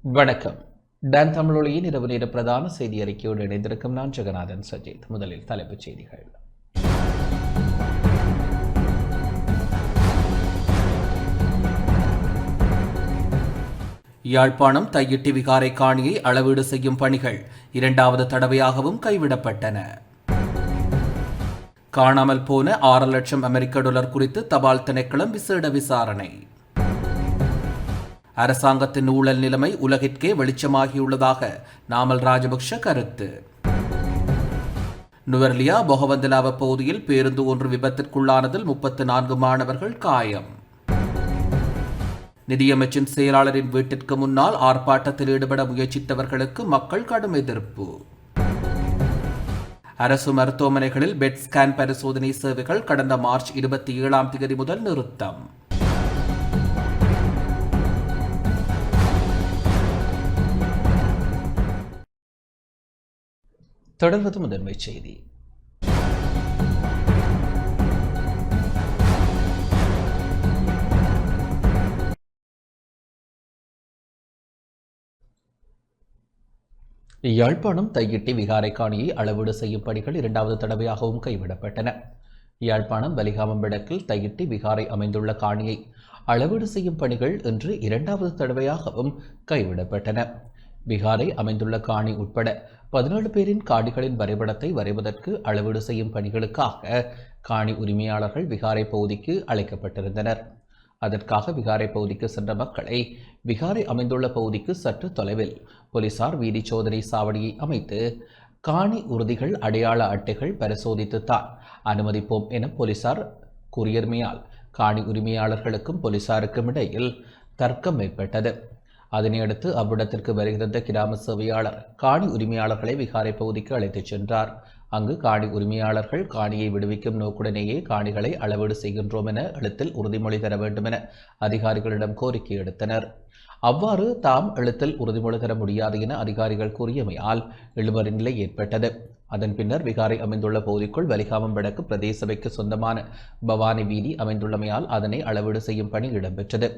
வணக்கம். டான் தமிழொலியின் இரவு நேர பிரதான செய்தி அறிக்கையோடு இணைந்திருக்கும் நான் ஜெகநாதன் சஜித். முதலில் தலைப்புச் செய்திகள். யாழ்ப்பாணம் தையிட்டி விகாரை காணியை அளவீடு செய்யும் பணிகள் இரண்டாவது தடவையாகவும் கைவிடப்பட்டன. காணாமல் போன 6 லட்சம் அமெரிக்க டாலர் குறித்து தபால் திணைக்களம் விசேட விசாரணை. அரசாங்கத்தின் ஊழல் நிலைமை உலகிற்கே வெளிச்சமாகியுள்ளதாக நாமல் ராஜபக்ஷ கருத்து. நுவர்லியா பொகவந்தலாவ பகுதியில் பேருந்து ஒன்று விபத்திற்குள்ளானதில் 34 மாணவர்கள் காயம். நிதியமைச்சின் செயலாளரின் வீட்டிற்கு முன்னால் ஆர்ப்பாட்டத்தில் ஈடுபட முயற்சித்தவர்களுக்கு மக்கள் கடும் எதிர்ப்பு. அரசு மருத்துவமனைகளில் பெட் ஸ்கேன் பரிசோதனை சேவைகள் கடந்த மார்ச் 27ஆம் தேதி முதல் நிறுத்தம். தொடர்வது முதன்மை செய்தி. யாழ்ப்பாணம் தையிட்டி விகாரை காணியை அளவீடு செய்யும் பணிகள் இரண்டாவது தடவையாகவும் கைவிடப்பட்டன. யாழ்ப்பாணம் வலிகாமம் வடக்கில் தையிட்டி விகாரை அமைந்துள்ள காணியை அளவீடு செய்யும் பணிகள் இன்று இரண்டாவது தடவையாகவும் கைவிடப்பட்டன. விகாரை அமைந்துள்ள காணி உட்பட 17 பேரின் காணிகளின் வரைபடத்தை வரைவதற்கு அளவீடு செய்யும் பணிகளுக்காக காணி உரிமையாளர்கள் விகாரை பகுதிக்கு அழைக்கப்பட்டிருந்தனர். அதற்காக விகாரை பகுதிக்கு சென்ற மக்களை விகாரை அமைந்துள்ள பகுதிக்கு சற்று தொலைவில் போலீசார் வீதி சோதனை சாவடியை அமைத்து காணி உறுதிகள் அடையாள அட்டைகள் பரிசோதித்துத்தான் அனுமதிப்போம் என போலீசார் கூறியமையால் காணி உரிமையாளர்களுக்கும் போலீசாருக்கும் இடையில் தர்க்கம் ஏற்பட்டது. அதனையடுத்து அவ்விடத்திற்கு வருகின்ற கிராம சேவையாளர் காணி உரிமையாளர்களை விகாரை பகுதிக்கு அழைத்துச் சென்றார். அங்கு காணி உரிமையாளர்கள் காணியை விடுவிக்கும் நோக்குடனேயே காணிகளை அளவீடு செய்கின்றோம் என எழுத்தில் உறுதிமொழி தர வேண்டும் என அதிகாரிகளிடம் கோரிக்கை எடுத்தனர். அவ்வாறு தாம் எழுத்தில் உறுதிமொழி தர முடியாது என அதிகாரிகள் கூறியமையால் இழுபறி நிலை ஏற்பட்டது. அதன் பின்னர் விகாரை அமைந்துள்ள பகுதிக்குள் வலிகாமம் வடக்கு பிரதேச சபைக்கு சொந்தமான பவானி வீதி அமைந்துள்ளமையால் அதனை அளவீடு செய்யும் பணி இடம்பெற்றது.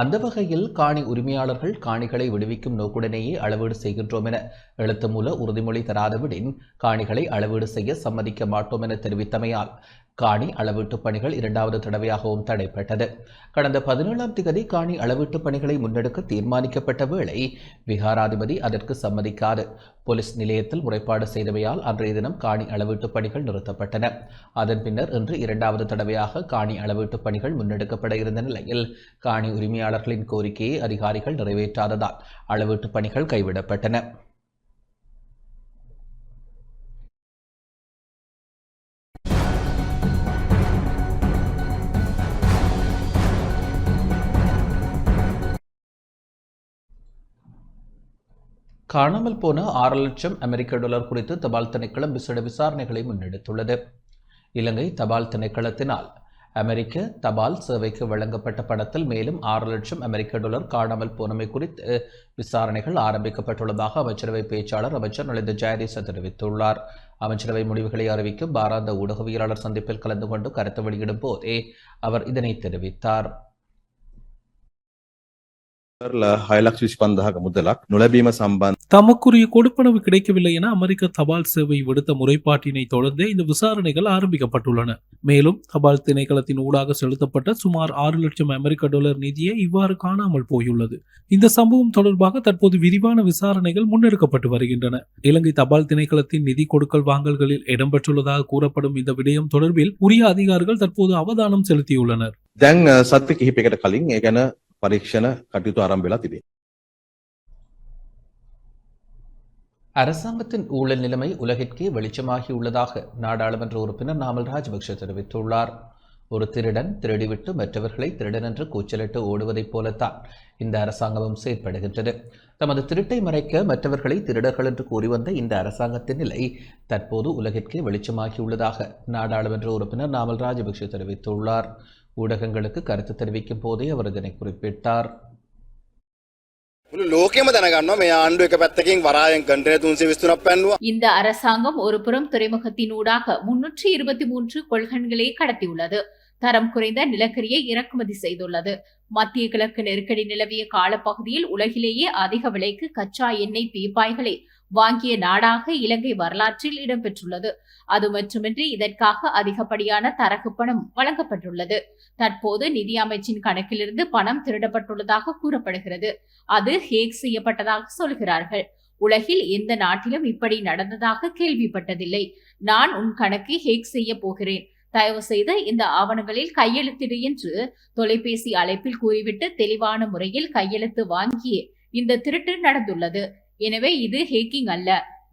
அந்த வகையில் காணி உரிமையாளர்கள் காணிகளை விடுவிக்கும் நோக்குடனேயே அளவீடு செய்கின்றோம் என எழுத்து மூல உறுதிமொழி தராதவிடின் காணிகளை அளவீடு செய்ய சம்மதிக்க மாட்டோம் என தெரிவித்தமையால் காணி அளவீட்டு பணிகள் இரண்டாவது தடவையாகவும் தடைப்பட்டது. கடந்த 17ஆம் தேதி காணி அளவீட்டு பணிகளை முன்னெடுக்க தீர்மானிக்கப்பட்ட வேளை விகாராதிபதி அதற்கு சம்மதிக்காது போலீஸ் நிலையத்தில் முறைப்பாடு செய்தவையால் அன்றைய தினம் காணி அளவீட்டு பணிகள் நிறுத்தப்பட்டன. அதன் பின்னர் இன்று இரண்டாவது தடவையாக காணி அளவீட்டு பணிகள் முன்னெடுக்கப்பட இருந்த நிலையில் காணி உரிமையாளர்களின் கோரிக்கையை அதிகாரிகள் நிறைவேற்றாததால் அளவீட்டு பணிகள் கைவிடப்பட்டன. காணாமல் போன 6 லட்சம் அமெரிக்க டாலர் குறித்து தபால் திணைக்களம் விசேட விசாரணைகளை முன்னெடுத்துள்ளது. இலங்கை தபால் திணைக்களத்தினால் அமெரிக்க தபால் சேவைக்கு வழங்கப்பட்ட பணத்தில் மேலும் 6 லட்சம் அமெரிக்க டாலர் காணாமல் போனமை குறித்து விசாரணைகள் ஆரம்பிக்கப்பட்டுள்ளதாக அமைச்சரவை பேச்சாளர் அமைச்சர் நலிந்த ஜெயதீச தெரிவித்துள்ளார். அமைச்சரவை முடிவுகளை அறிவிக்கும் வாராந்த ஊடகவியலாளர் சந்திப்பில் கலந்து கொண்டு கருத்து வெளியிடும் போதே அவர் இதனை தெரிவித்தார். தமக்குரிய கொடுப்பனவு கிடைக்கவில்லை என அமெரிக்க தபால் சேவை விடுத்த முறைப்பாட்டினை தொடர்ந்தே இந்த விசாரணைகள் ஆரம்பிக்கப்பட்டுள்ளன. மேலும் தபால் திணைக்களத்தின் ஊடாக செலுத்தப்பட்ட சுமார் 6 லட்சம் அமெரிக்க டாலர் நிதியை இவ்வாறு காணாமல் போயுள்ளது. இந்த சம்பவம் தொடர்பாக தற்போது விரிவான விசாரணைகள் முன்னெடுக்கப்பட்டு வருகின்றன. இலங்கை தபால் திணைக்களத்தின் நிதி கொடுக்கல் வாங்கல்களில் இடம்பெற்றுள்ளதாக கூறப்படும் இந்த விடயம் தொடர்பில் உரிய அதிகாரிகள் தற்போது அவதானம் செலுத்தியுள்ளனர். පරීක්ෂණ කටයුතු ආරම්භ වෙලා තිබේ. அரசாங்கத்தின் ஊழல் நிலைமை உலகிற்கே வெளிச்சமாகியுள்ளதாக நாடாளுமன்ற உறுப்பினர் நாமல் ராஜபக்ஷ தெரிவித்துள்ளார். ஒரு திருடன் திருடிவிட்டு மற்றவர்களை திருடன் என்று கூச்சலிட்டு ஓடுவதைப் போலத்தான் இந்த அரசாங்கமும் செயற்படுகின்றது. தமது திருட்டை மறைக்க மற்றவர்களை திருடர்கள் என்று கூறி வந்த இந்த அரசாங்கத்தின் நிலை தற்போது உலகிற்கே வெளிச்சமாகியுள்ளதாக நாடாளுமன்ற உறுப்பினர் நாமல் ராஜபக்ஷ தெரிவித்துள்ளார். ஊடகங்களுக்கு கருத்து தெரிவிக்கும் போதே அவர் இதனை குறிப்பிட்டார். இந்த அரசாங்கம் ஒரு புறம் துறைமுகத்தினூடாக 323 கொள்கலன்களை கடத்தியுள்ளது. தரம் குறைந்த நிலக்கரியை இறக்குமதி செய்துள்ளது. மத்திய கிழக்கு நெருக்கடி நிலவிய காலப்பகுதியில் உலகிலேயே அதிக விலைக்கு கச்சா எண்ணெய் பீப்பாய்களை வாங்கிய நாடாக இலங்கை வரலாற்றில் இடம்பெற்றுள்ளது. அது மட்டுமின்றி இதற்காக அதிகப்படியான தரகு பணம் வழங்கப்பட்டுள்ளது. தற்போது நிதி அமைச்சின் கணக்கிலிருந்து பணம் திருடப்பட்டுள்ளதாக கூறப்படுகிறது. அது ஹேக் செய்யப்பட்டதாக சொல்கிறார்கள். உலகில் எந்த நாட்டிலும் இப்படி நடந்ததாக கேள்விப்பட்டதில்லை. நான் உன் கணக்கை ஹேக் செய்ய போகிறேன், தயவு செய்து இந்த ஆவணங்களில் கையெழுத்திடு என்று தொலைபேசி அழைப்பில் கூறிவிட்டு தெளிவான முறையில் கையெழுத்து வாங்கிய இந்த திருட்டு நடந்துள்ளது. எனவே இது ஹேக்கிங் அல்ல,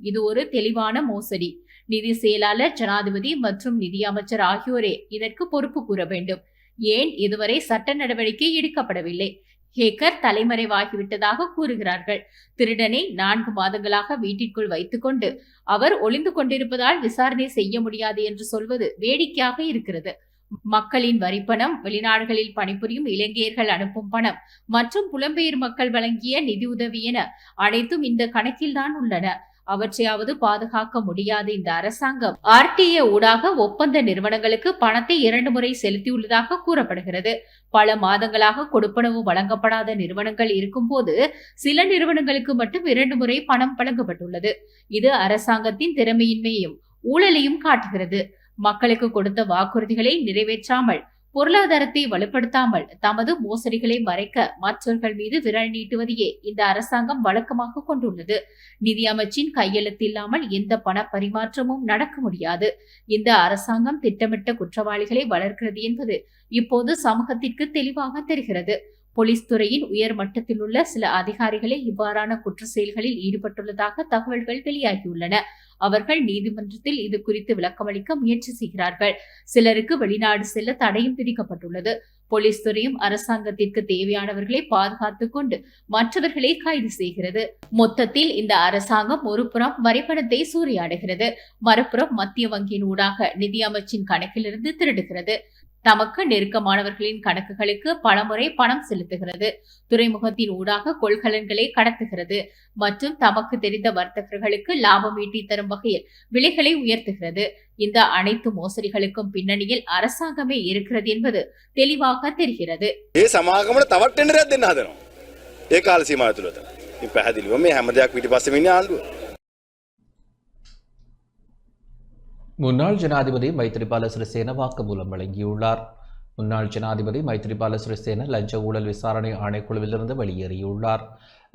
இது ஒரு தெளிவான மோசடி. நிதி செயலாளர், ஜனாதிபதி மற்றும் நிதியமைச்சர் ஆகியோரே இதற்கு பொறுப்பு கூற வேண்டும். ஏன் இதுவரை சட்ட நடவடிக்கை எடுக்கப்படவில்லை? ஹேக்கர் தலைமறைவாகிவிட்டதாக கூறுகிறார்கள். திருடனை 4 மாதங்களாக வீட்டிற்குள் வைத்துக் கொண்டு அவர் ஒளிந்து கொண்டிருப்பதால் விசாரணை செய்ய முடியாது என்று சொல்வது வேடிக்கையாக இருக்கிறது. மக்களின் வரிப்பணம், வெளிநாடுகளில் பணிபுரியும் இலங்கையர்கள் அனுப்பும் பணம் மற்றும் புலம்பெயர் மக்கள் வழங்கிய நிதியுதவி என அனைத்தும் இந்த கணக்கில்தான் உள்ளன. அவற்றையாவது பாதுகாக்க முடியாது இந்த அரசாங்கம் RTA ஊடாக ஒப்பந்த நிறுவனங்களுக்கு பணத்தை 2 முறை செலுத்தியுள்ளதாக கூறப்படுகிறது. பல மாதங்களாக கொடுப்பனவு வழங்கப்படாத நிறுவனங்கள் இருக்கும்போது சில நிறுவனங்களுக்கு மட்டும் 2 முறை பணம் வழங்கப்பட்டுள்ளது. இது அரசாங்கத்தின் திறமையின்மையும் ஊழலையும் காட்டுகிறது. மக்களுக்கு கொடுத்த வாக்குறுதிகளை நிறைவேற்றாமல், பொருளாதாரத்தை வலுப்படுத்தாமல் தமது மோசடிகளை மறைக்க மற்றவர்கள் மீது விரல் நீட்டுவதையே இந்த அரசாங்கம் வழக்கமாக கொண்டுள்ளது. நிதி அமைச்சின் கையெழுத்து இல்லாமல் எந்த பண பரிமாற்றமும் நடக்க முடியாது. இந்த அரசாங்கம் திட்டமிட்ட குற்றவாளிகளை வளர்க்கிறது என்பது இப்போது சமூகத்திற்கு தெளிவாக தெரிகிறது. போலீஸ் துறையின் உயர் மட்டத்தில் உள்ள சில அதிகாரிகளே இவ்வாறான குற்ற செயல்களில் ஈடுபட்டுள்ளதாக தகவல்கள் வெளியாகியுள்ளன. அவர்கள் நீதிமன்றத்தில் இது குறித்து விளக்கமளிக்க முயற்சி செய்கிறார்கள். சிலருக்கு வெளிநாடு செல்ல தடையும் விதிக்கப்பட்டுள்ளது. போலீஸ் துறையும் அரசாங்கத்திற்கு தேவையானவர்களை பாதுகாத்துக் கொண்டு மற்றவர்களை கைது செய்கிறது. மொத்தத்தில் இந்த அரசாங்கம் ஒரு புறம் வரிப்பணத்தை சூறையாடுகிறது, மறுபுறம் மத்திய வங்கியின் ஊடாக நிதி அமைச்சின் கணக்கிலிருந்து திருடுகிறது. தமக்கு நெருக்கமானவர்களின் கணக்குகளுக்கு பலமுறை பணம் செலுத்துகிறது. துறைமுகத்தின் ஊடாக கொள்கலன்களை கடத்துகிறது மற்றும் தமக்கு தெரிந்த வர்த்தகர்களுக்கு லாபம் ஈட்டி தரும் வகையில் விலைகளை உயர்த்துகிறது. இந்த அனைத்து மோசடிகளுக்கும் பின்னணியில் அரசாங்கமே இருக்கிறது என்பது தெளிவாக தெரிகிறது. ඒ සමාගමට තවත් ටෙන්ඩරයක් දෙන්න හදනවා. ඒ කාල සීමාව ඇතුළත. ඉතින් පැහැදිලිව මේ හැම දෙයක් පිටිපස්සෙම ඉන්නේ ආණ්ඩුව. முன்னாள் ஜனாதிபதி மைத்ரிபால சிறிசேன வாக்குமூலம் வழங்கியுள்ளார். முன்னாள் ஜனாதிபதி மைத்ரிபால சிறிசேன லஞ்ச ஊழல் விசாரணை ஆணைக்குழுவிலிருந்து வெளியேறியுள்ளார்.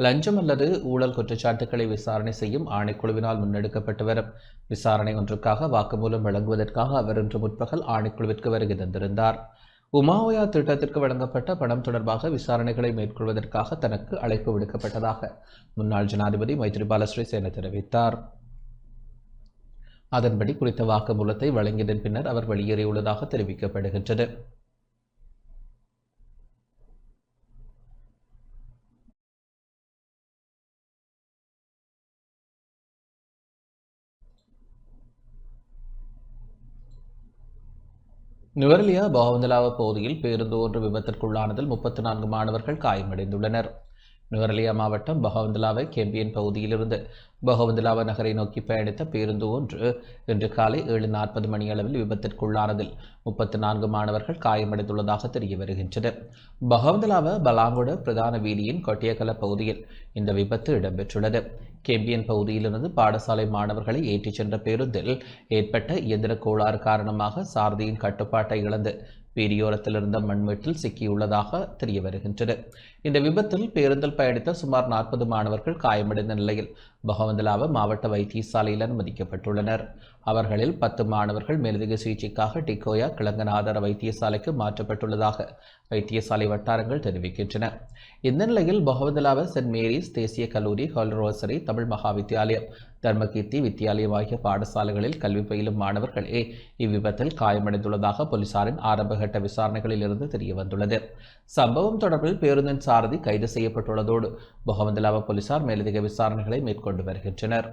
லஞ்சம் அல்லது ஊழல் குற்றச்சாட்டுக்களை விசாரணை செய்யும் ஆணைக்குழுவினால் முன்னெடுக்கப்பட்டு வரும் விசாரணை ஒன்றுக்காக வாக்குமூலம் வழங்குவதற்காக அவர் இன்று முற்பகல் ஆணைக்குழுவிற்கு வருகை தந்திருந்தார். உமாஓயா திட்டத்திற்கு வழங்கப்பட்ட பணம் தொடர்பாக விசாரணைகளை மேற்கொள்வதற்காக தனக்கு அழைப்பு விடுக்கப்பட்டதாக முன்னாள் ஜனாதிபதி மைத்ரிபால சிறிசேன தெரிவித்தார். அதன்படி குறித்த வாக்குமூலத்தை வழங்கியதன் பின்னர் அவர் வெளியேறியுள்ளதாக தெரிவிக்கப்படுகின்றது. நுவரெலியா பஹவந்தலாவ பகுதியில் பேருந்து ஒன்று விபத்திற்குள்ளானதில் 34 மாணவர்கள் காயமடைந்துள்ளனர். நுவரெலியா மாவட்டம் பஹவந்தலாவை கேம்பியன் பகுதியிலிருந்து பஹவந்தலாவ நகரை நோக்கி பயணித்த பேருந்து ஒன்று இன்று காலை 7:40 மணியளவில் விபத்திற்குள்ளானதில் 34 மாணவர்கள் காயமடைந்துள்ளதாக தெரிய வருகின்றது. பஹவந்தலாவ பலாங்குட பிரதான வீதியின் கொட்டியகல பகுதியில் இந்த விபத்து இடம்பெற்றுள்ளது. கேம்பியன் பகுதியிலிருந்து பாடசாலை மாணவர்களை ஏற்றிச் சென்ற பேருந்தில் ஏற்பட்ட இயந்திர கோளாறு காரணமாக சாரதியின் கட்டுப்பாட்டை இழந்து வீதியோரத்தில் இருந்த மண்மேட்டில் சிக்கியுள்ளதாக தெரிய வருகின்றது. இந்த விபத்தில் பேருந்தில் பயணித்த சுமார் 40 மாணவர்கள் காயமடைந்த நிலையில் பஹவந்தலாவ மாவட்ட வைத்தியசாலையில் அனுமதிக்கப்பட்டுள்ளனர். அவர்களில் 10 மாணவர்கள் மேலதிக சிகிச்சைக்காக டிகோயா கிழங்கநாதர வைத்தியசாலைக்கு மாற்றப்பட்டுள்ளதாக வைத்தியசாலை வட்டாரங்கள் தெரிவிக்கின்றன. இந்த நிலையில் பஹவந்தலாவ சென்ட் மேரிஸ் தேசிய கல்லூரி, ஹால்ரோசரி, தமிழ் மகா வித்தியாலயம், தர்மகீர்த்தி வித்தியாலயம் ஆகிய பாடசாலைகளில் கல்வி பயிலும் மாணவர்களே இவ்விபத்தில் காயமடைந்துள்ளதாக போலீசாரின் ஆரம்பகட்ட விசாரணைகளில் இருந்து தெரிய வந்துள்ளது. சம்பவம் தொடர்பில் பேருந்தின் சாரதி கைது செய்யப்பட்டுள்ளதோடு பஹவந்தலாவ போலீசார் மேலதிக விசாரணைகளை மேற்கொண்டு வருகின்றனர்.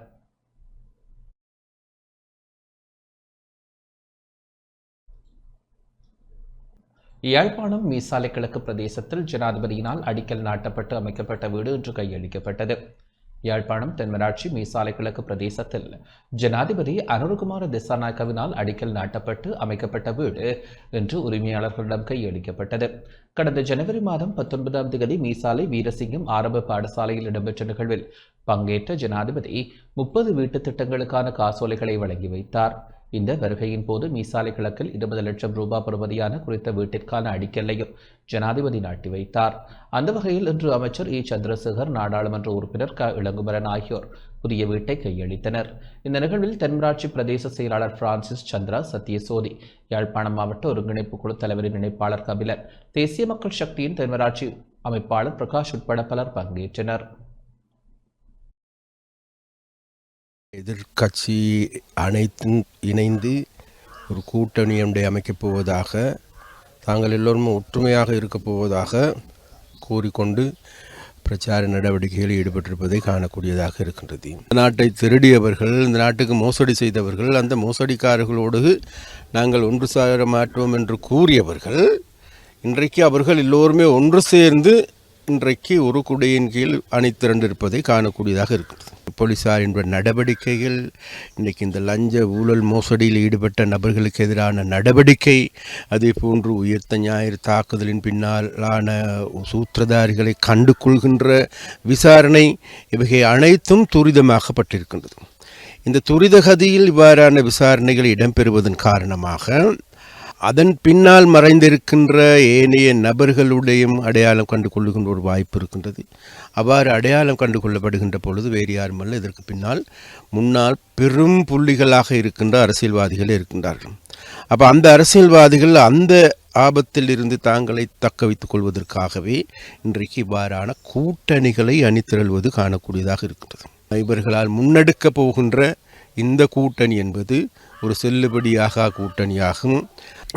யாழ்ப்பாணம் மீசாலை கிழக்கு பிரதேசத்தில் ஜனாதிபதியினால் அடிக்கல் நாட்டப்பட்டு அமைக்கப்பட்ட வீடு இன்று கையளிக்கப்பட்டது. யாழ்ப்பாணம் தென்மராட்சி மீசாலை கிழக்கு பிரதேசத்தில் ஜனாதிபதி அனுரகுமார திசாநாயக்கவினால் அடிக்கல் நாட்டப்பட்டு அமைக்கப்பட்ட வீடு இன்று உரிமையாளர்களிடம் கையளிக்கப்பட்டது. கடந்த ஜனவரி மாதம் 19ஆம் தேதி மீசாலை வீரசிங்கம் ஆரம்ப பாடசாலையில் இடம்பெற்ற நிகழ்வில் பங்கேற்ற ஜனாதிபதி 30 வீட்டு திட்டங்களுக்கான காசோலைகளை வழங்கி வைத்தார். இந்த வருகையின் போது மீசாலை கிழக்கில் 20 லட்சம் ரூபாய் பெறுமதியான குறித்த வீட்டிற்கான அடிக்கல்லையும் ஜனாதிபதி நாட்டி வைத்தார். அந்த வகையில் இன்று அமைச்சர் இ சந்திரசேகர், நாடாளுமன்ற உறுப்பினர் க இளங்குமரன் ஆகியோர் புதிய வீட்டை கையளித்தனர். இந்த நிகழ்வில் தென்மராட்சி பிரதேச செயலாளர் பிரான்சிஸ் சந்திரா சத்தியசோதி, யாழ்ப்பாணம் மாவட்ட ஒருங்கிணைப்பு குழு தலைவரின் இணைப்பாளர் கபிலன், தேசிய மக்கள் சக்தியின் தென்மராட்சி அமைப்பாளர் பிரகாஷ் உட்பட பலர் பங்கேற்றனர். எதிர்கட்சி அனைத்தும் இணைந்து ஒரு கூட்டணி ஒன்றை அமைக்கப் போவதாக, தாங்கள் எல்லோரும் ஒற்றுமையாக இருக்கப் போவதாக கூறிக்கொண்டு பிரச்சார நடவடிக்கைகளில் ஈடுபட்டிருப்பதை காணக்கூடியதாக இருக்கின்றது. இந்த நாட்டை திருடியவர்கள், இந்த நாட்டுக்கு மோசடி செய்தவர்கள், அந்த மோசடிக்காரர்களோடு நாங்கள் ஒன்று சேர மாட்டோம் என்று கூறியவர்கள் இன்றைக்கு அவர்கள் எல்லோருமே ஒன்று சேர்ந்து இன்றைக்கு ஒரு குடையின் கீழ் அணிதிரண்டிருப்பதை காணக்கூடியதாக இருக்கிறது. போலீசாரின் நடவடிக்கைகள், இன்றைக்கு இந்த லஞ்ச ஊழல் மோசடியில் ஈடுபட்ட நபர்களுக்கு எதிரான நடவடிக்கை, அதே போன்று உயிர்த்த ஞாயிறு தாக்குதலின் பின்னாலான சூத்திரதாரிகளை கண்டு கொள்கின்ற விசாரணை, இவைகை அனைத்தும் துரிதமாக்கப்பட்டிருக்கின்றது. இந்த துரிதகதியில் இவ்வாறான விசாரணைகள் இடம்பெறுவதன் காரணமாக அதன் பின்னால் மறைந்திருக்கின்ற ஏனைய நபர்களுடையும் அடையாளம் கண்டு கொள்ளுகின்ற ஒரு வாய்ப்பு இருக்கின்றது. அவ்வாறு அடையாளம் கண்டு கொள்ளப்படுகின்ற பொழுது வேறு யாருமல்ல, இதற்கு பின்னால் முன்னால் பெரும் புள்ளிகளாக இருக்கின்ற அரசியல்வாதிகள் இருக்கின்றார்கள். அப்போ அந்த அரசியல்வாதிகள் அந்த ஆபத்தில் இருந்து தாங்களை தக்க வைத்துக் கொள்வதற்காகவே இன்றைக்கு இவ்வாறான கூட்டணிகளை அணிதிரள்வது காணக்கூடியதாக இருக்கின்றது. இவர்களால் முன்னெடுக்க போகின்ற இந்த கூட்டணி என்பது ஒரு செல்லுபடியாக கூட்டணியாகும்.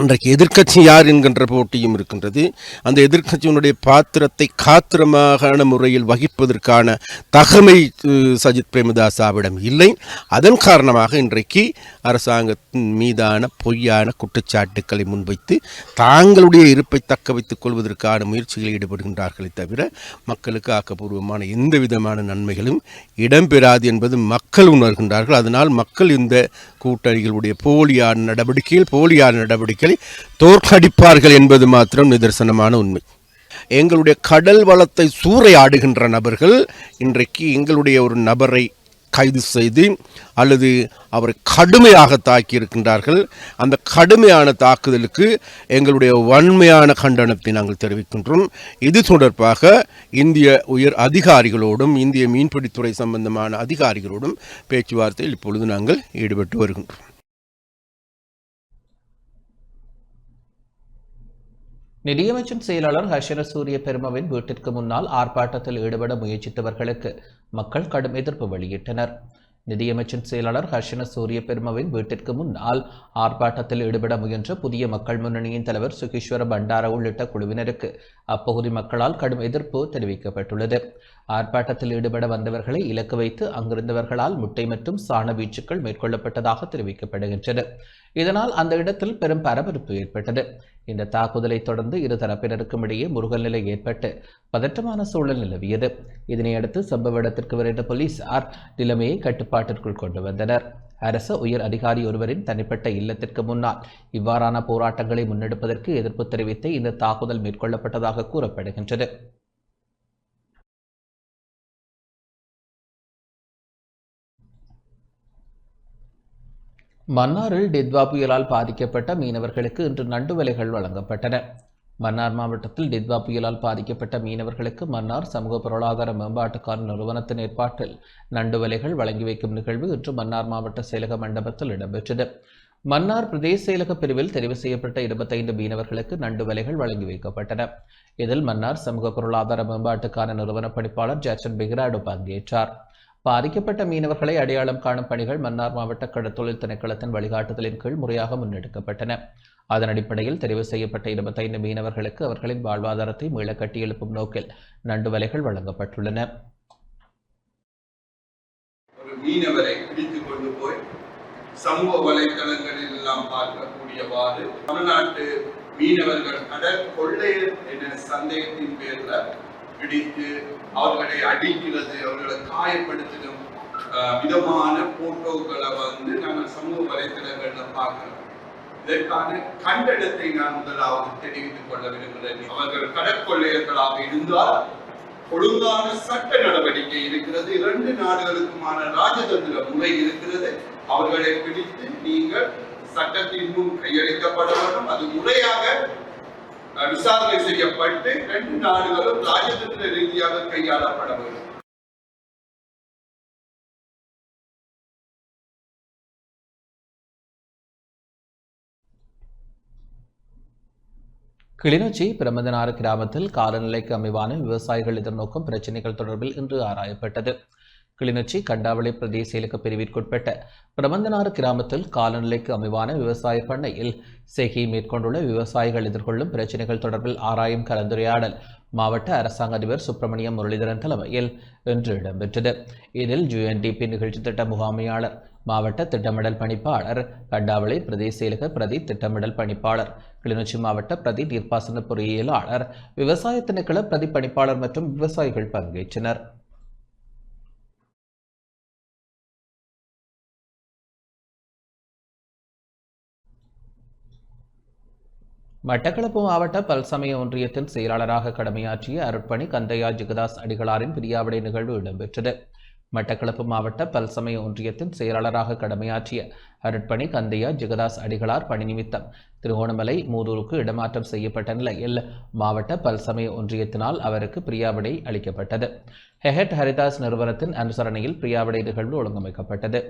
இன்றைக்கு எதிர்க்கட்சி யார் என்கின்ற போட்டியும் இருக்கின்றது. அந்த எதிர்க்கட்சியினுடைய பாத்திரத்தை காத்திரமான முறையில் வகிப்பதற்கான தகமை சஜித் பிரேமதாசாவிடம் இல்லை. அதன் காரணமாக இன்றைக்கு அரசாங்கத்தின் மீதான பொய்யான குற்றச்சாட்டுக்களை முன்வைத்து தாங்களுடைய இருப்பை தக்க வைத்துக் கொள்வதற்கான முயற்சிகளில் ஈடுபடுகின்றார்களே தவிர மக்களுக்கு ஆக்கப்பூர்வமான எந்த விதமான நன்மைகளும் இடம்பெறாது என்பது மக்கள் உணர்கின்றார்கள். அதனால் மக்கள் இந்த கூட்டணிகளுடைய போலியான நடவடிக்கைகளை தோற்கடிப்பார்கள் என்பது மாத்திரம் நிதர்சனமான உண்மை. எங்களுடைய கடல் வளத்தை சூறையாடுகின்ற நபர்கள் இன்றைக்கு எங்களுடைய ஒரு நபரை கைது செய்து அல்லது அவரை கடுமையாக தாக்கியிருக்கின்றார்கள். அந்த கடுமையான தாக்குதலுக்கு எங்களுடைய வன்மையான கண்டனத்தை நாங்கள் தெரிவிக்கின்றோம். இது தொடர்பாக இந்திய உயர் அதிகாரிகளோடும் இந்திய மீன்பிடித்துறை சம்பந்தமான அதிகாரிகளோடும் பேச்சுவார்த்தையில் இப்பொழுது நாங்கள் ஈடுபட்டு வருகின்றோம். நிதியமைச்சின் செயலாளர் ஹர்ஷன சூரிய பெருமவின் வீட்டிற்கு முன்னால் ஆர்ப்பாட்டத்தில் ஈடுபட முயற்சித்தவர்களுக்கு மக்கள் கடும் எதிர்ப்பு வெளியிட்டனர். நிதியமைச்சின் செயலாளர் ஹர்ஷன சூரிய பெருமவின் வீட்டிற்கு முன்னால் ஆர்ப்பாட்டத்தில் ஈடுபட முயன்ற புதிய மக்கள் முன்னணியின் தலைவர் சுகீஸ்வர பண்டார உள்ளிட்ட குழுவினருக்கு அப்பகுதி மக்களால் கடும் எதிர்ப்பு தெரிவிக்கப்பட்டுள்ளது. ஆர்ப்பாட்டத்தில் ஈடுபட வந்தவர்களை இலக்கு வைத்து அங்கிருந்தவர்களால் முட்டை மற்றும் சாண வீச்சுக்கள் மேற்கொள்ளப்பட்டதாக தெரிவிக்கப்படுகின்றது. இதனால் அந்த இடத்தில் பெரும் பரபரப்பு ஏற்பட்டது. இந்த தாக்குதலை தொடர்ந்து இரு தரப்பினருக்கும் இடையே முருகல் நிலை ஏற்பட்டு பதற்றமான சூழல் நிலவியது. இதனையடுத்து சம்பவ இடத்திற்கு விரைந்த போலீசார் நிலைமையை கட்டுப்பாட்டிற்குள் கொண்டு வந்தனர். அரசு உயர் அதிகாரி ஒருவரின் தனிப்பட்ட இல்லத்திற்கு முன்னால் இவ்வாறான போராட்டங்களை முன்னெடுப்பதற்கு எதிர்ப்பு தெரிவித்து இந்த தாக்குதல் மேற்கொள்ளப்பட்டதாக கூறப்படுகின்றது. மன்னாரில் டித்வா புயலால் பாதிக்கப்பட்ட மீனவர்களுக்கு இன்று நண்டு வலைகள் வழங்கப்பட்டன. மன்னார் மாவட்டத்தில் டித்வா புயலால் பாதிக்கப்பட்ட மீனவர்களுக்கு மன்னார் சமூக பொருளாதார மேம்பாட்டுக்கான நிறுவனத்தின் ஏற்பாட்டில் நண்டு வலைகள் வழங்கி வைக்கும் நிகழ்வு இன்று மன்னார் மாவட்ட செயலக மண்டபத்தில் இடம்பெற்றது. மன்னார் பிரதேச செயலக பிரிவில் தெரிவு செய்யப்பட்ட 25 மீனவர்களுக்கு நண்டு வலைகள் வழங்கி வைக்கப்பட்டன. இதில் மன்னார் சமூக பொருளாதார மேம்பாட்டுக்கான நிறுவன பணிப்பாளர் ஜாக்சன் பிகராடோ பங்கேற்றார். பாதிக்கப்பட்ட மீனவர்களை அடையாளம் காணும் பணிகள் மன்னார் மாவட்ட கடற்தொழில் திணைக்களத்தின் வழிகாட்டுதலின் கீழ் முறையாக முன்னெடுக்கப்பட்டன. அதன் அடிப்படையில் தெரிவு செய்யப்பட்ட 25 மீனவர்களுக்கு அவர்களின் வாழ்வாதாரத்தை மீள கட்டி எழுப்பும் நோக்கில் நண்டு வலைகள் வழங்கப்பட்டுள்ளன. ஒரு மீனவரை பிடித்துக் கொண்டு போய் சமூக வலைதளங்களில் எல்லாம் பார்க்கக்கூடியவாறு தமிழ்நாட்டு மீனவர்கள் கடல் கொள்ளையர் என்ற சந்தேகத்தின் பேர்ல பிடித்து அவர்களை அடிக்கிறது, அவர்களை காயப்படுத்தும் விதமான போட்டோக்களை நாங்கள் சமூக வலைத்தளங்கள்ல பார்க்கிறோம். இதற்கான கண்டனத்தை நான் முதலாவது தெரிவித்துக் கொள்ள விரும்புகிறேன். அவர்கள் கடற்கொள்ளையர்களாக இருந்தால் ஒழுங்கான சட்ட நடவடிக்கை இருக்கிறது. 2 நாடுகளுக்குமான ராஜதந்திர முறை இருக்கிறது. அவர்களை பிடித்து நீங்கள் சட்டத்தின் முன் கையளிக்கப்பட வேண்டும். அது முறையாக விசாரணை செய்யப்பட்டு 2 நாடுகளும் ராஜதந்திர ரீதியாக கையாளப்பட வேண்டும். கிளிநொச்சி பிரமந்தனாறு கிராமத்தில் காலநிலைக்கு அமைவான விவசாயிகள் எதிர்நோக்கும் பிரச்சினைகள் தொடர்பில் இன்று ஆராயப்பட்டது. கிளிநொச்சி கண்டாவளி பிரதேச செயலக பிரிவிற்குட்பட்ட பிரமந்தனாறு கிராமத்தில் காலநிலைக்கு அமைவான விவசாய பண்ணையில் செய்கை மேற்கொண்டுள்ள விவசாயிகள் எதிர்கொள்ளும் பிரச்சினைகள் தொடர்பில் ஆராயும் கலந்துரையாடல் மாவட்ட அரசாங்க அதிபர் சுப்பிரமணியம் முரளிதரன் தலைமையில் இன்று இடம்பெற்றது. இதில் UNDP நிகழ்ச்சி திட்ட முகாமையாளர், மாவட்ட திட்டமிடல் பணிப்பாளர், கண்டாவளி பிரதேச செயலக பிரதி திட்டமிடல் பணிப்பாளர், கிளிநொச்சி மாவட்ட பிரதி நீர்ப்பாசன பொறியியலாளர், விவசாய திணைக்கள பிரதி பணிப்பாளர் மற்றும் விவசாயிகள் பங்கேற்றனர். மட்டக்களப்பு மாவட்ட பல்சமய ஒன்றியத்தின் செயலாளராக கடமையாற்றிய அருட்பணி கந்தையா ஜெகதாஸ் அடிகளாரின் பிரியாவிடை நிகழ்வு இடம்பெற்றது. மட்டக்களப்பு மாவட்ட பல்சமய ஒன்றியத்தின் செயலாளராக கடமையாற்றிய அருட்பணி கந்தையா ஜெகதாஸ் அடிகளார் பணி நிமித்தம் திருகோணமலை மூதூருக்கு இடமாற்றம் செய்யப்பட்ட நிலையில் மாவட்ட பல்சமய ஒன்றியத்தினால் அவருக்கு பிரியாவிடை அளிக்கப்பட்டது. ஹெஹெட் ஹரிதாஸ் நிறுவனத்தின் அனுசரணையில் பிரியாவிடை நிகழ்வு ஒழுங்கமைக்கப்பட்டது.